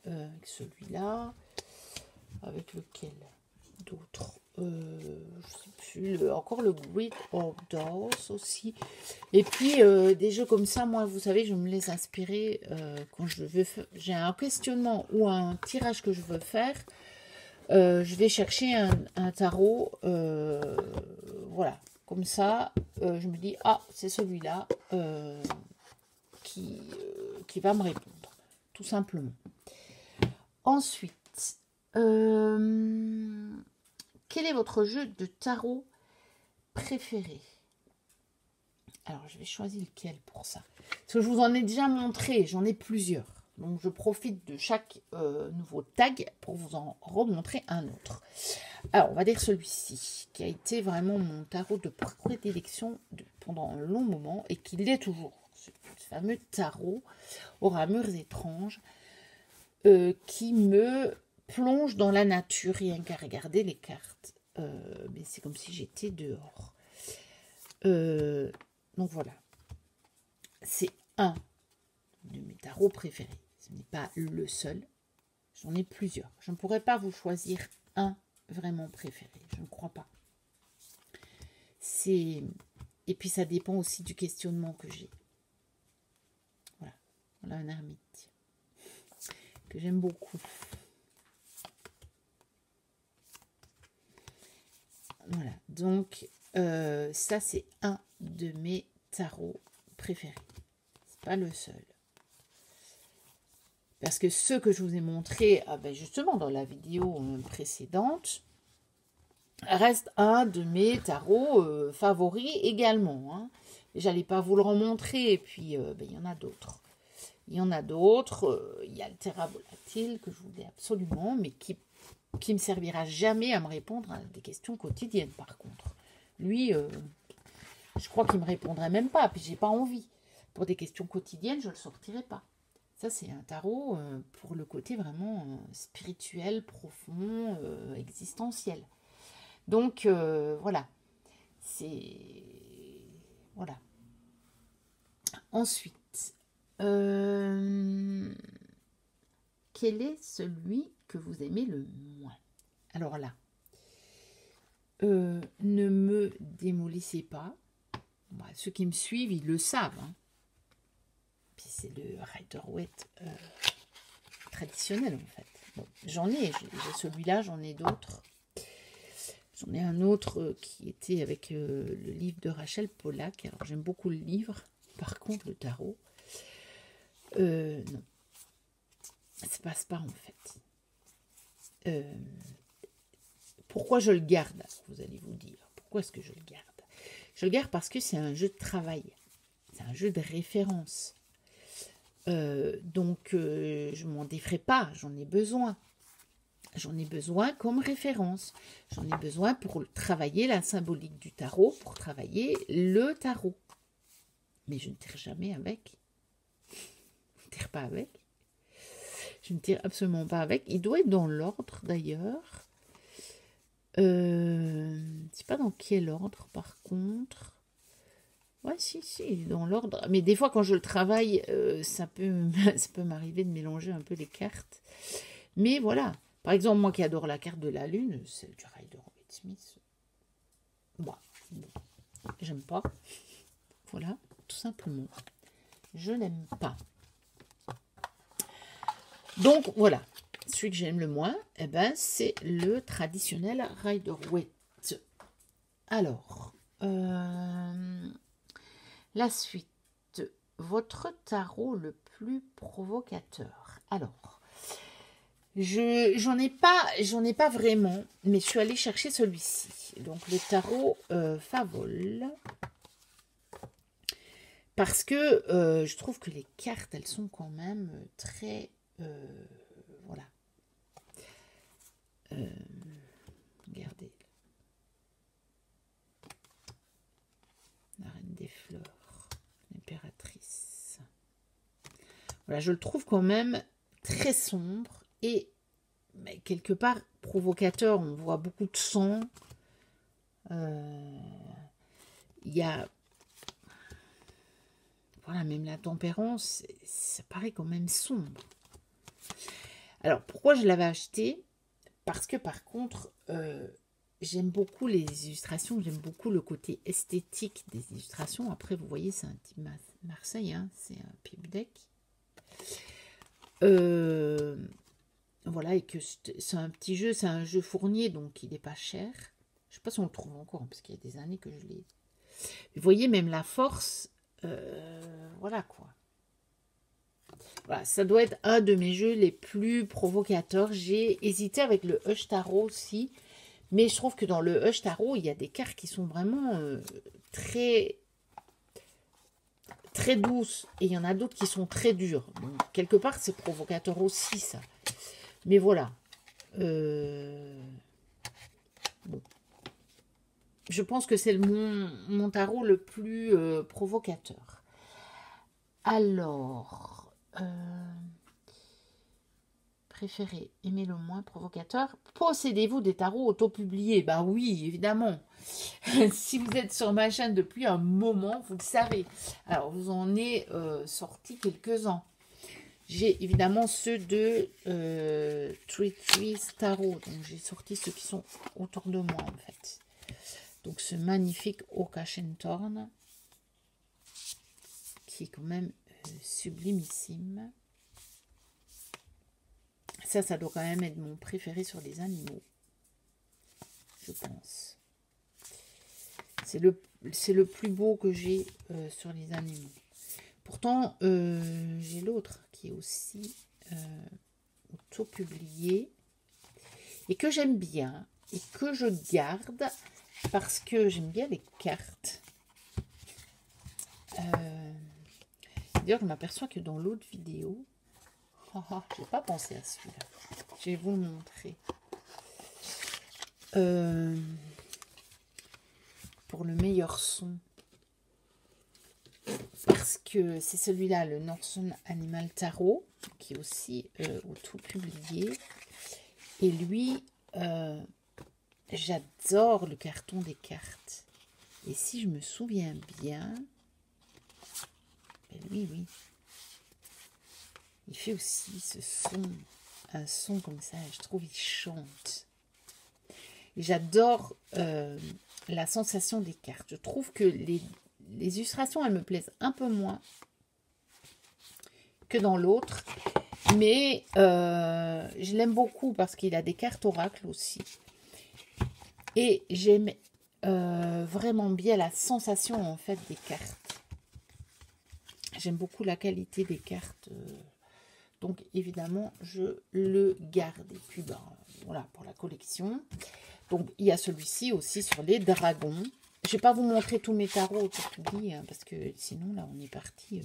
Avec celui-là. Avec lequel d'autres je sais plus, encore le Great Outdoors aussi. Et puis des jeux comme ça, moi vous savez, je me laisse inspirer quand je veux faire. J'ai un questionnement ou un tirage que je veux faire. Je vais chercher un tarot, voilà, comme ça, je me dis, ah, c'est celui-là qui va me répondre, tout simplement. Ensuite, quel est votre jeu de tarot préféré? Alors, je vais choisir lequel pour ça. Parce que je vous en ai déjà montré, j'en ai plusieurs. Donc, je profite de chaque nouveau tag pour vous en remontrer un autre. Alors, on va dire celui-ci, qui a été vraiment mon tarot de prédilection pendant un long moment, et qui l'est toujours. Ce fameux tarot aux ramures étranges, qui me plonge dans la nature, rien qu'à regarder les cartes. Mais c'est comme si j'étais dehors. Donc voilà, c'est un de mes tarots préférés. Ce n'est pas le seul, j'en ai plusieurs. Je ne pourrais pas vous choisir un vraiment préféré, je ne crois pas. Et puis ça dépend aussi du questionnement que j'ai. Voilà, voilà un ermite que j'aime beaucoup. Voilà, donc ça c'est un de mes tarots préférés. C'est pas le seul. Parce que ce que je vous ai montré justement dans la vidéo précédente reste un de mes tarots favoris également. Hein. J'allais pas vous le remontrer, et puis il y en a d'autres. Il y en a d'autres. Il y a le Terra Volatile que je voulais absolument, mais qui me servira jamais à me répondre à des questions quotidiennes par contre. Lui, je crois qu'il me répondrait même pas, puis j'ai pas envie. Pour des questions quotidiennes, je le sortirai pas. Ça, c'est un tarot pour le côté vraiment spirituel, profond, existentiel. Donc, voilà. C'est... Voilà. Ensuite, quel est celui que vous aimez le moins? Alors là, ne me démolissez pas. Bah, ceux qui me suivent, ils le savent. Hein. Puis c'est le Rider-Waite traditionnel en fait. Bon, j'en ai celui-là, j'en ai d'autres. J'en ai un autre qui était avec le livre de Rachel Pollack. Alors j'aime beaucoup le livre. Par contre, le tarot, non. Ça se passe pas en fait. Pourquoi je le garde? Vous allez vous dire. Pourquoi est-ce que je le garde? Je le garde parce que c'est un jeu de travail. C'est un jeu de référence. Donc, je m'en défrais pas. J'en ai besoin. J'en ai besoin comme référence. J'en ai besoin pour travailler la symbolique du tarot, pour travailler le tarot. Mais je ne tire jamais avec. Je ne tire pas avec. Je ne tire absolument pas avec. Il doit être dans l'ordre d'ailleurs. Je ne sais pas dans quel ordre par contre. Ouais, si, dans l'ordre. Mais des fois, quand je le travaille, ça peut m'arriver de mélanger un peu les cartes. Mais voilà. Par exemple, moi qui adore la carte de la Lune, celle du Rider-Waite-Smith. Bah, bon, j'aime pas. Voilà, tout simplement. Je n'aime pas. Donc, voilà. Celui que j'aime le moins, c'est le traditionnel Rider-Waite. Alors, la suite. Votre tarot le plus provocateur. Alors, j'en ai pas vraiment, mais je suis allée chercher celui-ci. Donc, le tarot Favol. Parce que je trouve que les cartes, elles sont quand même très... voilà. Regardez. La reine des fleurs. L'impératrice. Voilà, je le trouve quand même très sombre et quelque part provocateur. On voit beaucoup de sang. Il y a... Voilà, même la tempérance, ça paraît quand même sombre. Alors, pourquoi je l'avais acheté? Parce que, par contre, j'aime beaucoup les illustrations, j'aime beaucoup le côté esthétique des illustrations. Après, vous voyez, c'est un type Marseille, hein, c'est un pipe deck. Voilà, et que c'est un petit jeu, c'est un jeu Fournier, donc il n'est pas cher. Je sais pas si on le trouve encore, hein, parce qu'il y a des années que je l'ai. Vous voyez, même la force, voilà quoi. Voilà, ça doit être un de mes jeux les plus provocateurs. J'ai hésité avec le Hush Tarot aussi, mais je trouve que dans le Hush Tarot, il y a des cartes qui sont vraiment très très douces, et il y en a d'autres qui sont très dures. Donc, quelque part, c'est provocateur aussi, ça. Mais voilà. Bon. Je pense que c'est mon tarot le plus provocateur. Alors, préférez, aimez le moins provocateur. Possédez-vous des tarots auto-publiés? Bah oui, évidemment. Si vous êtes sur ma chaîne depuis un moment, vous le savez. Alors, vous en ai sorti quelques-uns. J'ai évidemment ceux de Trees Tarot. Donc, j'ai sorti ceux qui sont autour de moi, en fait. Donc, ce magnifique Oka Shentorn, qui est quand même sublimissime. Ça doit quand même être mon préféré sur les animaux, je pense. C'est le plus beau que j'ai sur les animaux. Pourtant, j'ai l'autre qui est aussi auto-publié et que j'aime bien et que je garde parce que j'aime bien les cartes. D'ailleurs, je m'aperçois que dans l'autre vidéo, je n'ai pas pensé à celui-là. Je vais vous le montrer. Pour le meilleur son. Parce que c'est celui-là, le Northern Animal Tarot, qui est aussi auto-publié. Et lui, j'adore le carton des cartes. Et si je me souviens bien, lui, oui. Il fait aussi ce son, un son comme ça, je trouve il chante. J'adore la sensation des cartes. Je trouve que les illustrations, elles me plaisent un peu moins que dans l'autre. Mais je l'aime beaucoup parce qu'il a des cartes oracles aussi. Et j'aime vraiment bien la sensation en fait des cartes. J'aime beaucoup la qualité des cartes. Donc évidemment, je le garde. Et puis ben, voilà pour la collection. Donc il y a celui-ci aussi sur les dragons. Je ne vais pas vous montrer tous mes tarots auto-publiés, hein, parce que sinon là on est parti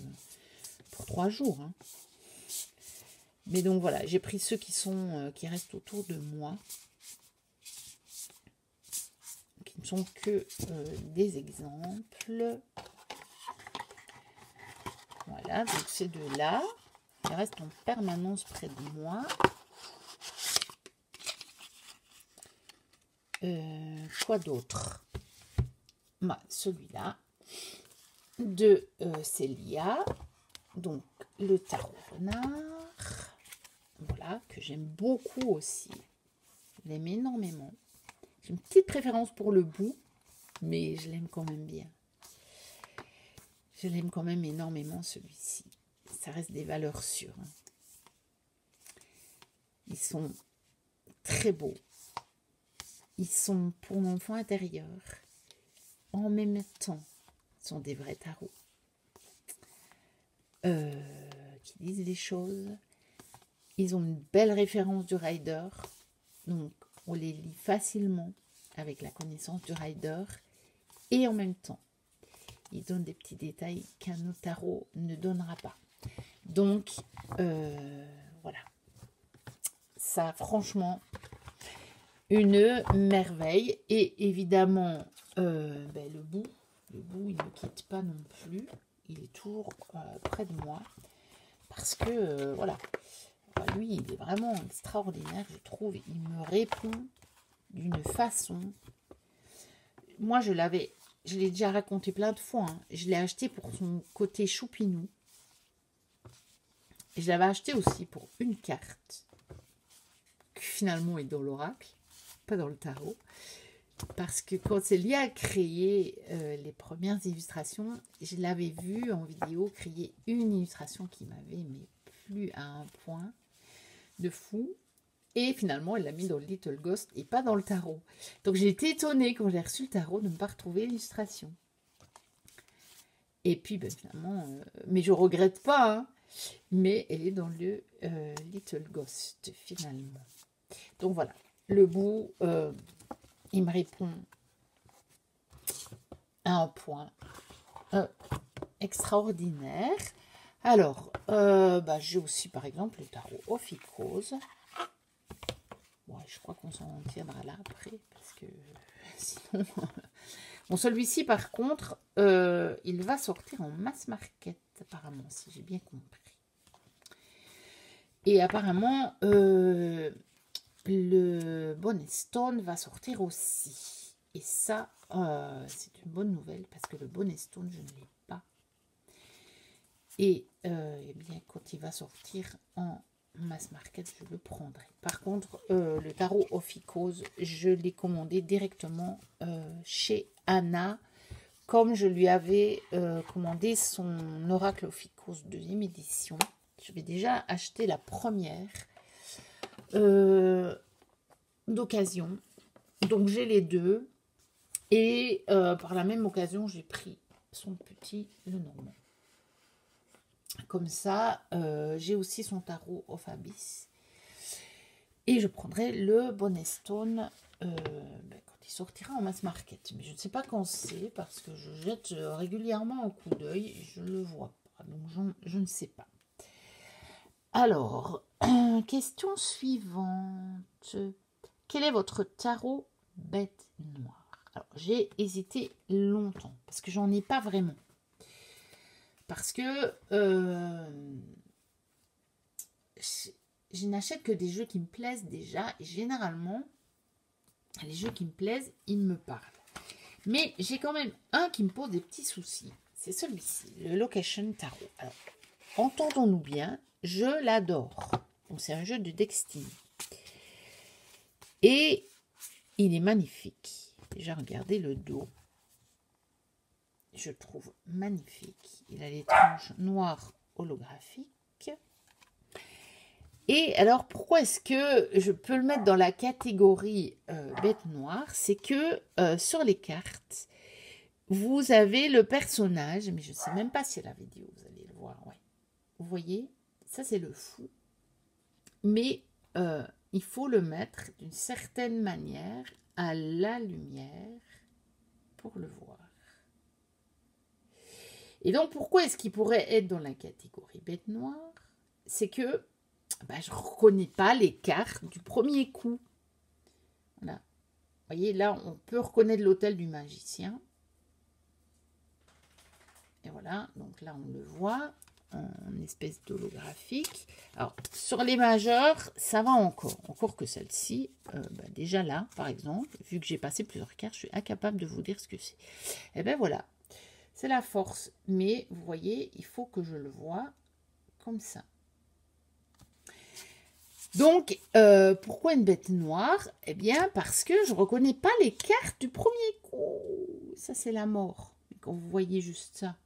pour 3 jours. Hein. Mais donc voilà, j'ai pris ceux qui sont qui restent autour de moi. Qui ne sont que des exemples. Voilà, donc ces deux-là, ils restent en permanence près de moi. Quoi d'autre? Celui-là de Célia, donc le tarot renard, voilà, que j'aime beaucoup aussi. Je l'aime énormément. J'ai une petite préférence pour le bout, mais je l'aime quand même bien. Je l'aime quand même énormément, celui-ci. Ça reste des valeurs sûres. Hein. Ils sont très beaux. Ils sont pour l'enfant intérieur. En même temps, ce sont des vrais tarots. Qui disent les choses. Ils ont une belle référence du rider. Donc, on les lit facilement avec la connaissance du rider. Et en même temps, ils donnent des petits détails qu'un autre tarot ne donnera pas. Donc, voilà. Ça, franchement, une merveille. Et évidemment, le bout, il ne quitte pas non plus. Il est toujours près de moi. Parce que, voilà. Lui, il est vraiment extraordinaire, je trouve. Il me répond d'une façon. Moi, je l'ai déjà raconté plein de fois. Hein. Je l'ai acheté pour son côté choupinou. Et je l'avais acheté aussi pour une carte. Qui finalement est dans l'oracle. Pas dans le tarot. Parce que quand Célia a créé les premières illustrations, je l'avais vu en vidéo créer une illustration qui m'avait plu à un point de fou. Et finalement, elle l'a mis dans le Little Ghost et pas dans le tarot. Donc j'ai été étonnée quand j'ai reçu le tarot de ne pas retrouver l'illustration. Et puis ben, finalement, mais je regrette pas, hein, mais elle est dans le Little Ghost finalement. Donc voilà, le bout, il me répond à un point extraordinaire. Alors, bah, j'ai aussi par exemple le tarot Ophiuchose. Ouais, je crois qu'on s'en tiendra là après, parce que sinon... Bon, celui-ci, par contre, il va sortir en mass market, apparemment, si j'ai bien compris. Et apparemment, le Bonnet Stone va sortir aussi. Et ça, c'est une bonne nouvelle, parce que le Bonnet Stone, je ne l'ai pas. Et eh bien, quand il va sortir en mass market, je le prendrai. Par contre, le tarot Ophiuchose, je l'ai commandé directement chez Anna, comme je lui avais commandé son Oracle Ophiuchose 2e édition. Je vais déjà acheter la première d'occasion. Donc j'ai les deux. Et par la même occasion, j'ai pris son petit Lenormand. Comme ça, j'ai aussi son tarot of Abyss. Et je prendrai le Bonnet Stone quand il sortira en mass market. Mais je ne sais pas quand c'est, parce que je jette régulièrement un coup d'œil et je ne le vois pas. Donc je ne sais pas. Alors, question suivante. Quel est votre tarot bête noire? Alors, j'ai hésité longtemps, parce que j'en ai pas vraiment. Parce que je n'achète que des jeux qui me plaisent déjà. Et généralement, les jeux qui me plaisent, ils me parlent. Mais j'ai quand même un qui me pose des petits soucis. C'est celui-ci, le Location Tarot. Alors, entendons-nous bien, je l'adore. Donc, c'est un jeu de Destiny. Et il est magnifique. Déjà, regardez le dos. Je trouve magnifique. Il a les tranches noires holographiques. Et alors, pourquoi est-ce que je peux le mettre dans la catégorie bête noire? C'est que sur les cartes, vous avez le personnage, mais je ne sais même pas si la vidéo, vous allez le voir. Ouais. Vous voyez, ça c'est le fou. Mais il faut le mettre d'une certaine manière à la lumière pour le voir. Et donc, pourquoi est-ce qu'il pourrait être dans la catégorie bête noire? C'est que je ne reconnais pas les cartes du premier coup. Voilà. Vous voyez, là, on peut reconnaître l'hôtel du magicien. Et voilà, donc là, on le voit en espèce d'holographique. Alors, sur les majeures, ça va encore. Encore que celle-ci, déjà là, par exemple, vu que j'ai passé plusieurs cartes, je suis incapable de vous dire ce que c'est. Et bien voilà, c'est la force. Mais vous voyez, il faut que je le voie comme ça. Donc, pourquoi une bête noire? Eh bien, parce que je ne reconnais pas les cartes du premier coup. Ça, c'est la mort. Quand vous voyez juste ça,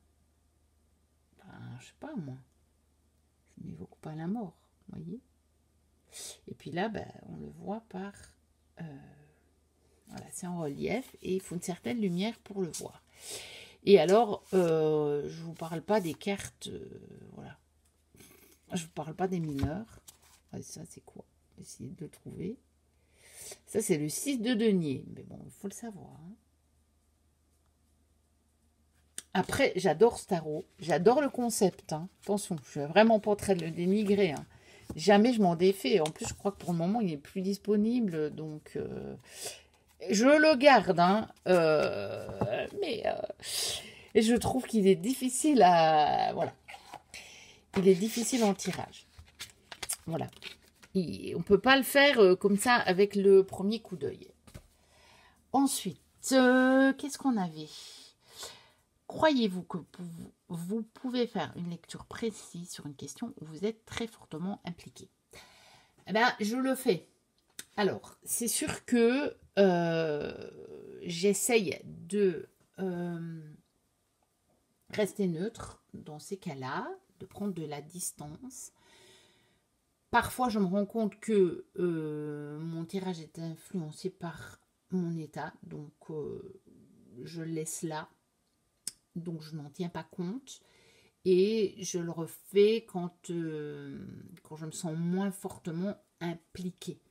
je sais pas, moi. Je n'évoque pas la mort, vous voyez. Et puis là, on le voit par... voilà, c'est en relief et il faut une certaine lumière pour le voir. Et alors, je ne vous parle pas des cartes, voilà. Je ne vous parle pas des mineurs. Ça, c'est quoi? Essayer de le trouver. Ça, c'est le 6 de denier. Mais bon, il faut le savoir. Hein. Après, j'adore ce tarot. J'adore le concept. Hein. Attention, je ne suis vraiment pas en train de le dénigrer. Hein. Jamais je m'en défais. En plus, je crois que pour le moment, il n'est plus disponible. Donc, je le garde. Hein. Mais et je trouve qu'il est difficile à... Voilà. Il est difficile en tirage. Voilà. On ne peut pas le faire comme ça avec le premier coup d'œil. Ensuite, qu'est-ce qu'on avait? Croyez-vous que vous pouvez faire une lecture précise sur une question où vous êtes très fortement impliqué? Eh bien, je le fais. Alors, c'est sûr que j'essaye de rester neutre dans ces cas-là, de prendre de la distance. Parfois, je me rends compte que mon tirage est influencé par mon état, donc je le laisse là, donc je n'en tiens pas compte. Et je le refais quand je me sens moins fortement impliquée.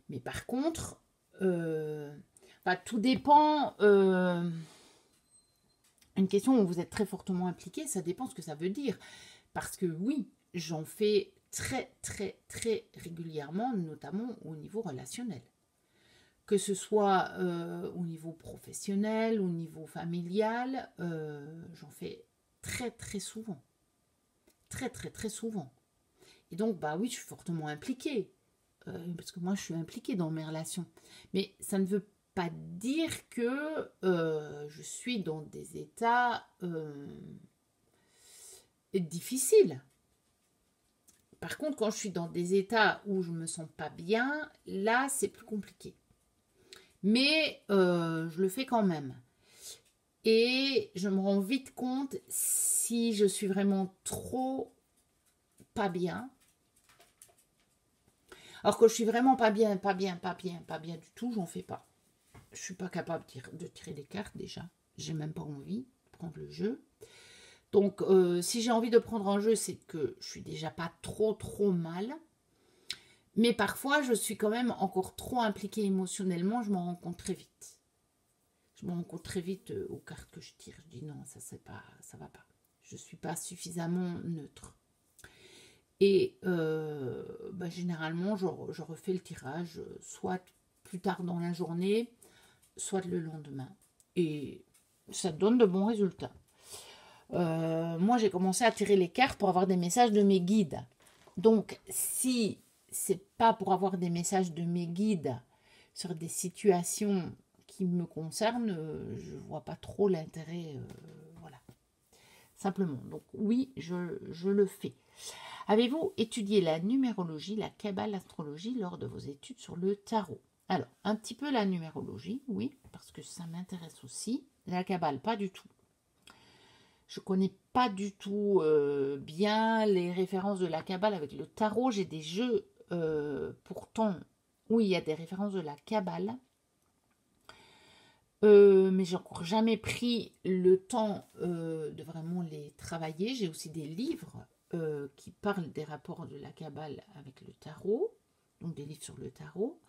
Mais par contre, tout dépend. Une question où vous êtes très fortement impliqué, ça dépend ce que ça veut dire. Parce que oui, j'en fais très, très, très régulièrement, notamment au niveau relationnel. Que ce soit au niveau professionnel, au niveau familial, j'en fais très, très souvent. Très, très, très souvent. Et donc, bah oui, je suis fortement impliquée. Parce que moi, je suis impliquée dans mes relations. Mais ça ne veut pas dire que je suis dans des états difficiles. Par contre, quand je suis dans des états où je me sens pas bien, là, c'est plus compliqué. Mais je le fais quand même. Et je me rends vite compte si je suis vraiment trop pas bien. Alors que je suis vraiment pas bien du tout, j'en fais pas. Je suis pas capable de tirer des cartes déjà. J'ai même pas envie de prendre le jeu. Donc, si j'ai envie de prendre un jeu, c'est que je suis déjà pas trop mal. Mais parfois, je suis quand même encore trop impliquée émotionnellement. Je m'en rends compte très vite. Je me rends compte très vite aux cartes que je tire. Je dis non, ça va pas. Je suis pas suffisamment neutre. Et généralement, je refais le tirage soit plus tard dans la journée, soit le lendemain. Et ça donne de bons résultats. Moi, j'ai commencé à tirer les cartes pour avoir des messages de mes guides. Donc, si c'est pas pour avoir des messages de mes guides sur des situations qui me concernent, je vois pas trop l'intérêt. Voilà. Simplement. Donc, oui, je le fais. Avez-vous étudié la numérologie, la kabbale, l'astrologie lors de vos études sur le tarot? Alors, un petit peu la numérologie, oui, parce que ça m'intéresse aussi. La kabbale, pas du tout. Je connais pas du tout bien les références de la kabbale avec le tarot. J'ai des jeux pourtant où il y a des références de la kabbale. Mais j'ai encore jamais pris le temps de vraiment les travailler. J'ai aussi des livres qui parlent des rapports de la kabbale avec le tarot, donc des livres sur le tarot.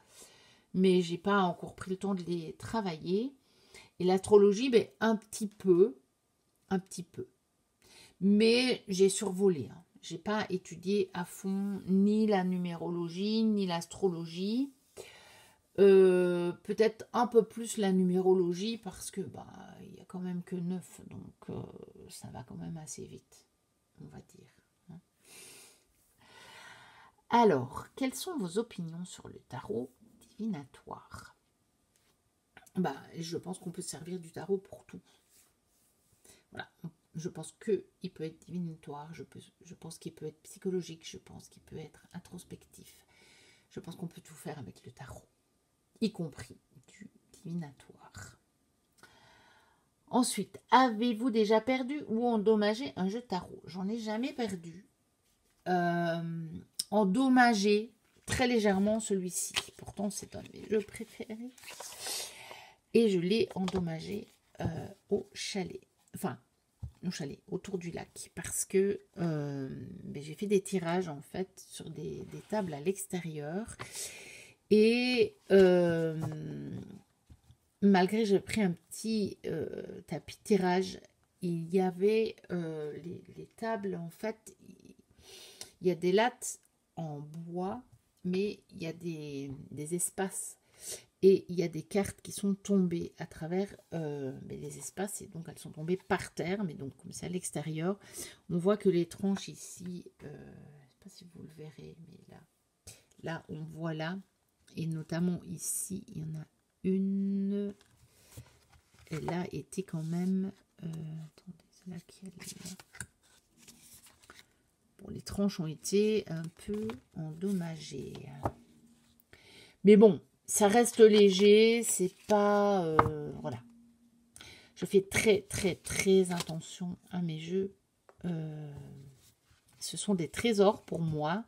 Mais j'ai pas encore pris le temps de les travailler. Et l'astrologie, un petit peu. Mais j'ai survolé. Hein. J'ai pas étudié à fond ni la numérologie, ni l'astrologie. Peut-être un peu plus la numérologie parce que il y a quand même que 9, donc ça va quand même assez vite, on va dire. Hein. Alors, quelles sont vos opinions sur le tarot divinatoire? Je pense qu'on peut se servir du tarot pour tout. Voilà, je pense qu'il peut être divinatoire, je pense qu'il peut être psychologique, je pense qu'il peut être introspectif. Je pense qu'on peut tout faire avec le tarot, y compris du divinatoire. Ensuite, avez-vous déjà perdu ou endommagé un jeu tarot? J'en ai jamais perdu. Endommagé très légèrement celui-ci. Pourtant, c'est un de mes jeux préférés. Et je l'ai endommagé au chalet. Enfin, au chalet, autour du lac. Parce que j'ai fait des tirages, en fait, sur des tables à l'extérieur. Et malgré que j'ai pris un petit tapis de tirage, il y avait les tables, en fait, il y a des lattes en bois, mais il y a des espaces. Et il y a des cartes qui sont tombées à travers les espaces, et donc elles sont tombées par terre, mais donc comme c'est à l'extérieur, on voit que les tranches ici, je ne sais pas si vous le verrez, mais là on voit là, et notamment ici, il y en a une, elle a été quand même, attendez, c'est là qui est là. Bon, les tranches ont été un peu endommagées. Mais bon, ça reste léger, c'est pas... voilà. Je fais très, très, très attention à mes jeux. Ce sont des trésors pour moi.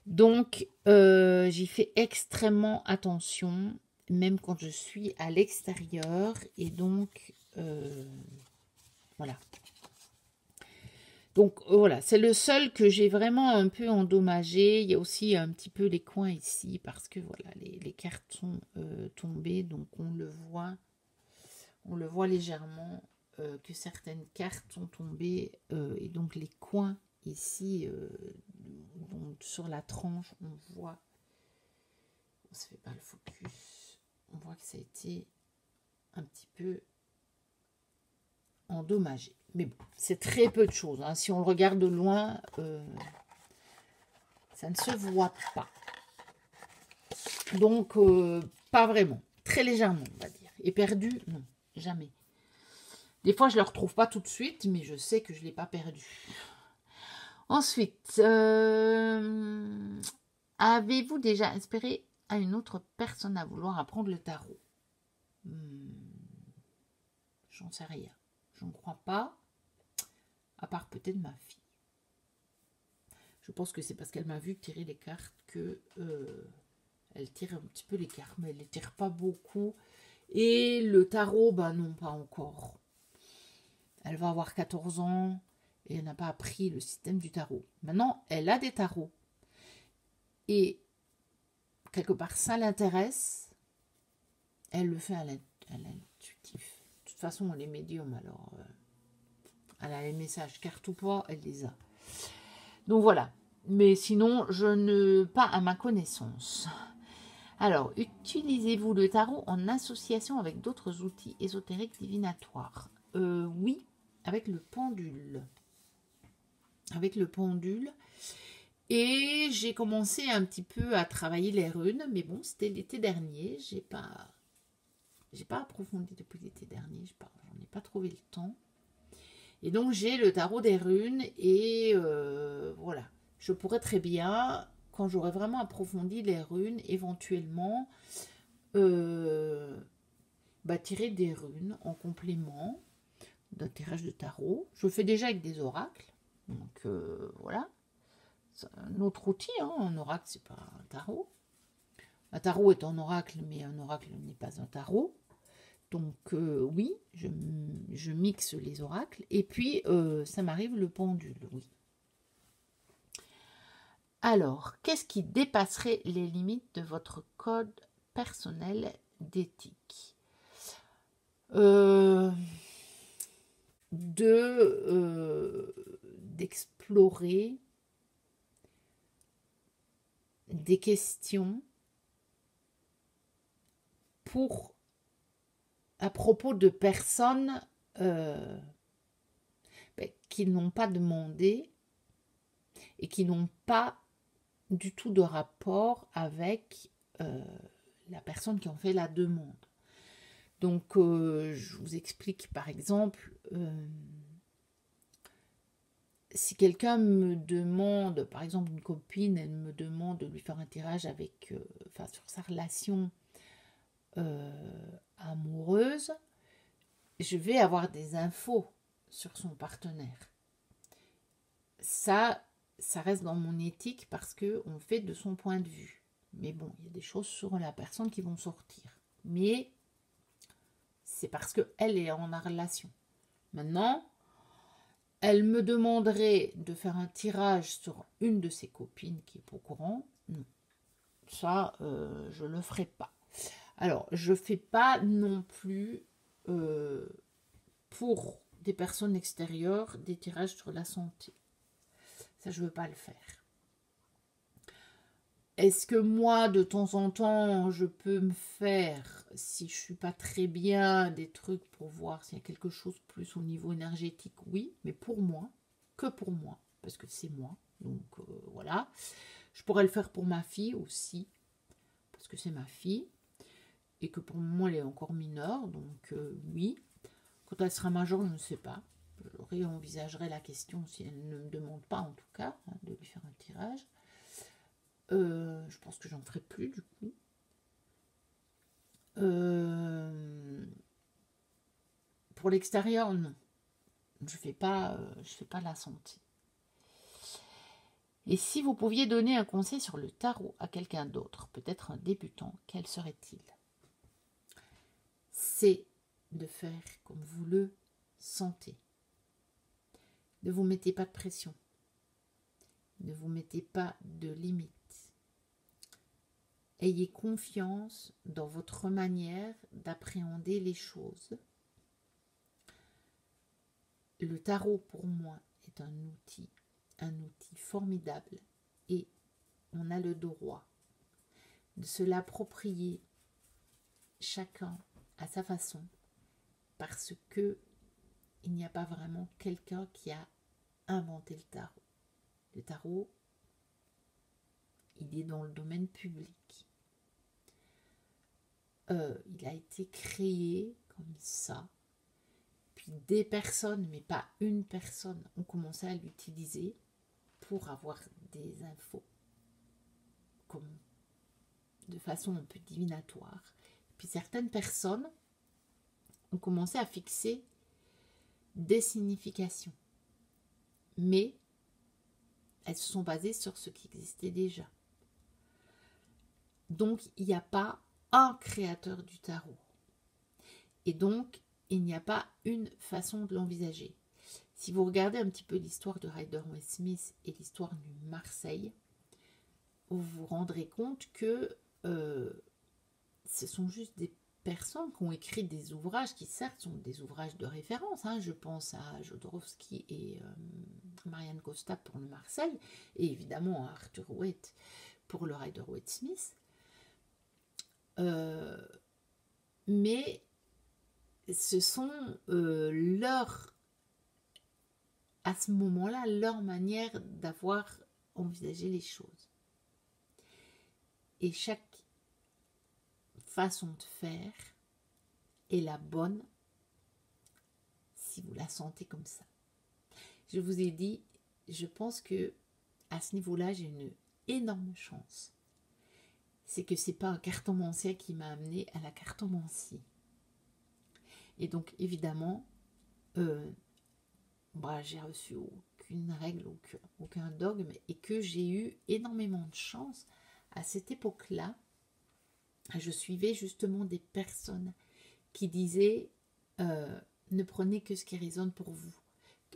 Donc, j'y fais extrêmement attention, même quand je suis à l'extérieur. Et donc, voilà. Donc, voilà, c'est le seul que j'ai vraiment un peu endommagé. Il y a aussi un petit peu les coins ici, parce que, voilà, les cartes sont tombées. Donc, on le voit légèrement que certaines cartes sont tombées. Et donc, les coins ici, donc, sur la tranche, on voit... On se fait pas le focus. On voit que ça a été un petit peu endommagé. Mais bon, c'est très peu de choses. Hein. Si on le regarde de loin, ça ne se voit pas. Donc, pas vraiment. Très légèrement, on va dire. Et perdu, non, jamais. Des fois, je ne le retrouve pas tout de suite, mais je sais que je ne l'ai pas perdu. Ensuite, avez-vous déjà inspiré à une autre personne à vouloir apprendre le tarot? J'en sais rien. Je ne crois pas, à part peut-être ma fille. Je pense que c'est parce qu'elle m'a vu tirer les cartes que elle tire un petit peu les cartes, mais elle ne les tire pas beaucoup. Et le tarot, ben non, pas encore. Elle va avoir 14 ans et elle n'a pas appris le système du tarot. Maintenant, elle a des tarots. Et quelque part, ça l'intéresse. Elle le fait à l'intuitif. De toute façon, elle est médium, alors elle a les messages, carte ou pas, elle les a. Donc voilà. Mais sinon, je ne... pas à ma connaissance. Alors, utilisez-vous le tarot en association avec d'autres outils ésotériques divinatoires? Oui, avec le pendule. Avec le pendule. Et j'ai commencé un petit peu à travailler les runes, mais bon, c'était l'été dernier. J'ai pas approfondi depuis l'été dernier. J'en ai pas trouvé le temps. Et donc, j'ai le tarot des runes et voilà. Je pourrais très bien, quand j'aurai vraiment approfondi les runes, éventuellement tirer des runes en complément d'un tirage de tarot. Je le fais déjà avec des oracles. Donc voilà. C'est un autre outil. Hein. Un oracle, c'est pas un tarot. Un tarot est un oracle, mais un oracle n'est pas un tarot. Donc oui, je mixe les oracles. Et puis, ça m'arrive le pendule, oui. Alors, qu'est-ce qui dépasserait les limites de votre code personnel d'éthique? D'explorer des questions à propos de personnes qui n'ont pas demandé et qui n'ont pas du tout de rapport avec la personne qui en fait la demande. Donc, je vous explique par exemple, si quelqu'un me demande, par exemple une copine, elle me demande de lui faire un tirage avec, sur sa relation amoureuse, je vais avoir des infos sur son partenaire. Ça reste dans mon éthique parce qu'on fait de son point de vue. Mais bon, il y a des choses sur la personne qui vont sortir. Mais c'est parce qu'elle est en relation. Maintenant, elle me demanderait de faire un tirage sur une de ses copines qui est pas au courant. Non, ça, je ne le ferai pas. Alors, je ne fais pas non plus pour des personnes extérieures des tirages sur la santé. Ça, je ne veux pas le faire. Est-ce que moi, de temps en temps, je peux me faire, si je ne suis pas très bien, des trucs pour voir s'il y a quelque chose plus au niveau énergétique? Oui, mais pour moi, que pour moi, parce que c'est moi. Donc voilà. Je pourrais le faire pour ma fille aussi, parce que c'est ma fille, et que pour moi, elle est encore mineure, donc oui. Quand elle sera majeure, je ne sais pas. Je réenvisagerai la question si elle ne me demande pas, en tout cas, de lui faire un tirage. Je pense que j'en ferai plus du coup. Pour l'extérieur, non. Je fais pas la santé. Et si vous pouviez donner un conseil sur le tarot à quelqu'un d'autre, peut-être un débutant, quel serait-il? C'est de faire comme vous le sentez. Ne vous mettez pas de pression. Ne vous mettez pas de limites. Ayez confiance dans votre manière d'appréhender les choses. Le tarot, pour moi, est un outil formidable et on a le droit de se l'approprier chacun à sa façon parce que il n'y a pas vraiment quelqu'un qui a inventé le tarot. Le tarot, il est dans le domaine public. Il a été créé comme ça. Puis des personnes, mais pas une personne, ont commencé à l'utiliser pour avoir des infos comme de façon un peu divinatoire. Puis certaines personnes ont commencé à fixer des significations. Mais elles se sont basées sur ce qui existait déjà. Donc, il n'y a pas un créateur du tarot. Et donc, il n'y a pas une façon de l'envisager. Si vous regardez un petit peu l'histoire de Rider-Waite-Smith et l'histoire du Marseille, vous vous rendrez compte que ce sont juste des personnes qui ont écrit des ouvrages qui certes sont des ouvrages de référence. Je pense à Jodorowsky et Marianne Costa pour le Marseille et évidemment à Arthur Waite pour le Rider-Waite-Smith. Mais ce sont à ce moment-là, leur manière d'avoir envisagé les choses. Et chaque façon de faire est la bonne si vous la sentez comme ça. Je vous ai dit, je pense que à ce niveau-là, j'ai une énorme chance. C'est que c'est pas un cartomancien qui m'a amené à la cartomancie. Et donc, évidemment, j'ai reçu aucune règle, aucun dogme, et que j'ai eu énormément de chance à cette époque-là. Je suivais justement des personnes qui disaient ne prenez que ce qui résonne pour vous.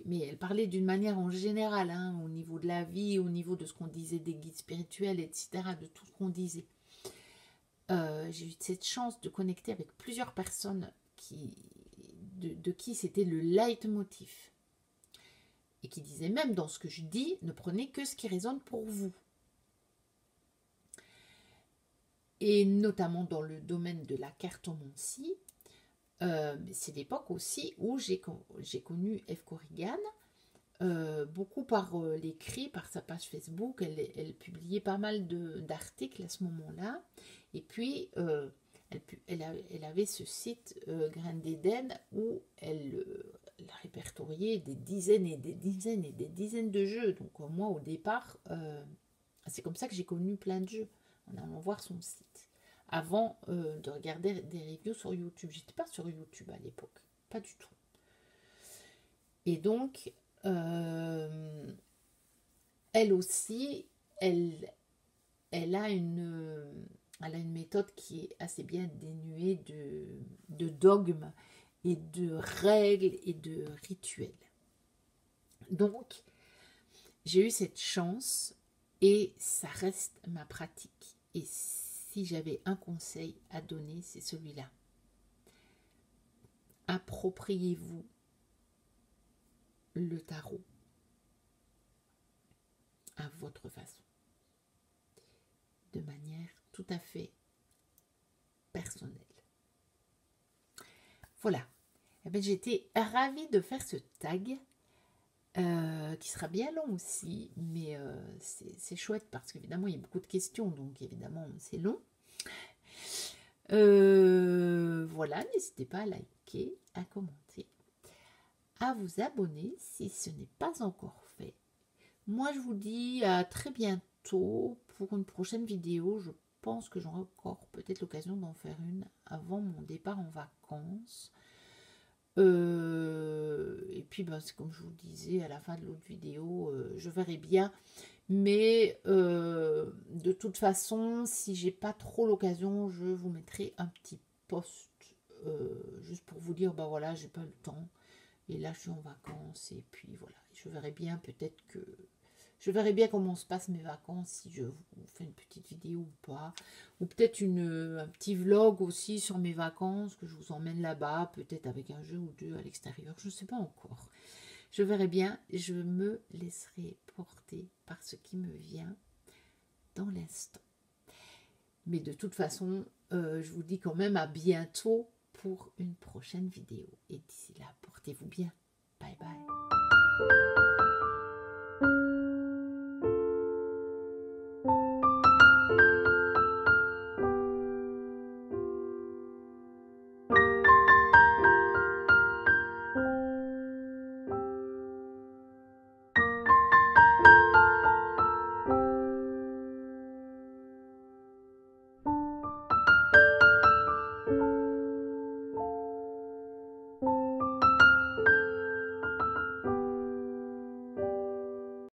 Mais elles parlaient d'une manière en général, au niveau de la vie, au niveau de ce qu'on disait des guides spirituels, etc., de tout ce qu'on disait. J'ai eu cette chance de connecter avec plusieurs personnes de qui c'était le leitmotiv. Et qui disaient même dans ce que je dis, ne prenez que ce qui résonne pour vous. Et notamment dans le domaine de la cartomancie, c'est l'époque aussi où j'ai connu Eve Corrigan, beaucoup par l'écrit, par sa page Facebook. Elle publiait pas mal d'articles à ce moment-là. Et puis, elle avait ce site Graines d'Éden où elle répertoriait des dizaines et des dizaines et des dizaines de jeux. Donc moi, au départ, c'est comme ça que j'ai connu plein de jeux, en allant voir son site. Avant de regarder des reviews sur YouTube. J'étais pas sur YouTube à l'époque, pas du tout. Et donc, elle aussi, elle a une méthode qui est assez bien dénuée de dogmes et de règles et de rituels. Donc, j'ai eu cette chance et ça reste ma pratique. Et si j'avais un conseil à donner, c'est celui-là. Appropriez-vous le tarot à votre façon, de manière tout à fait personnelle. Voilà. J'étais ravie de faire ce tag qui sera bien long aussi, mais c'est chouette parce qu'évidemment il y a beaucoup de questions, donc évidemment c'est long. Voilà, n'hésitez pas à liker, à commenter, à vous abonner si ce n'est pas encore fait. Moi je vous dis à très bientôt pour une prochaine vidéo. Je pense que j'aurai encore peut-être l'occasion d'en faire une avant mon départ en vacances. Et puis, ben, c'est comme je vous le disais à la fin de l'autre vidéo, je verrai bien. Mais de toute façon, si j'ai pas trop l'occasion, je vous mettrai un petit post juste pour vous dire, bah voilà, j'ai pas le temps. Et là, je suis en vacances. Et puis voilà, je verrai bien peut-être que... Je verrai bien comment se passent mes vacances, si je vous fais une petite vidéo ou pas. Ou peut-être un petit vlog aussi sur mes vacances, que je vous emmène là-bas, peut-être avec un jeu ou deux à l'extérieur, je ne sais pas encore. Je verrai bien, je me laisserai porter par ce qui me vient dans l'instant. Mais de toute façon, je vous dis quand même à bientôt pour une prochaine vidéo. Et d'ici là, portez-vous bien. Bye bye.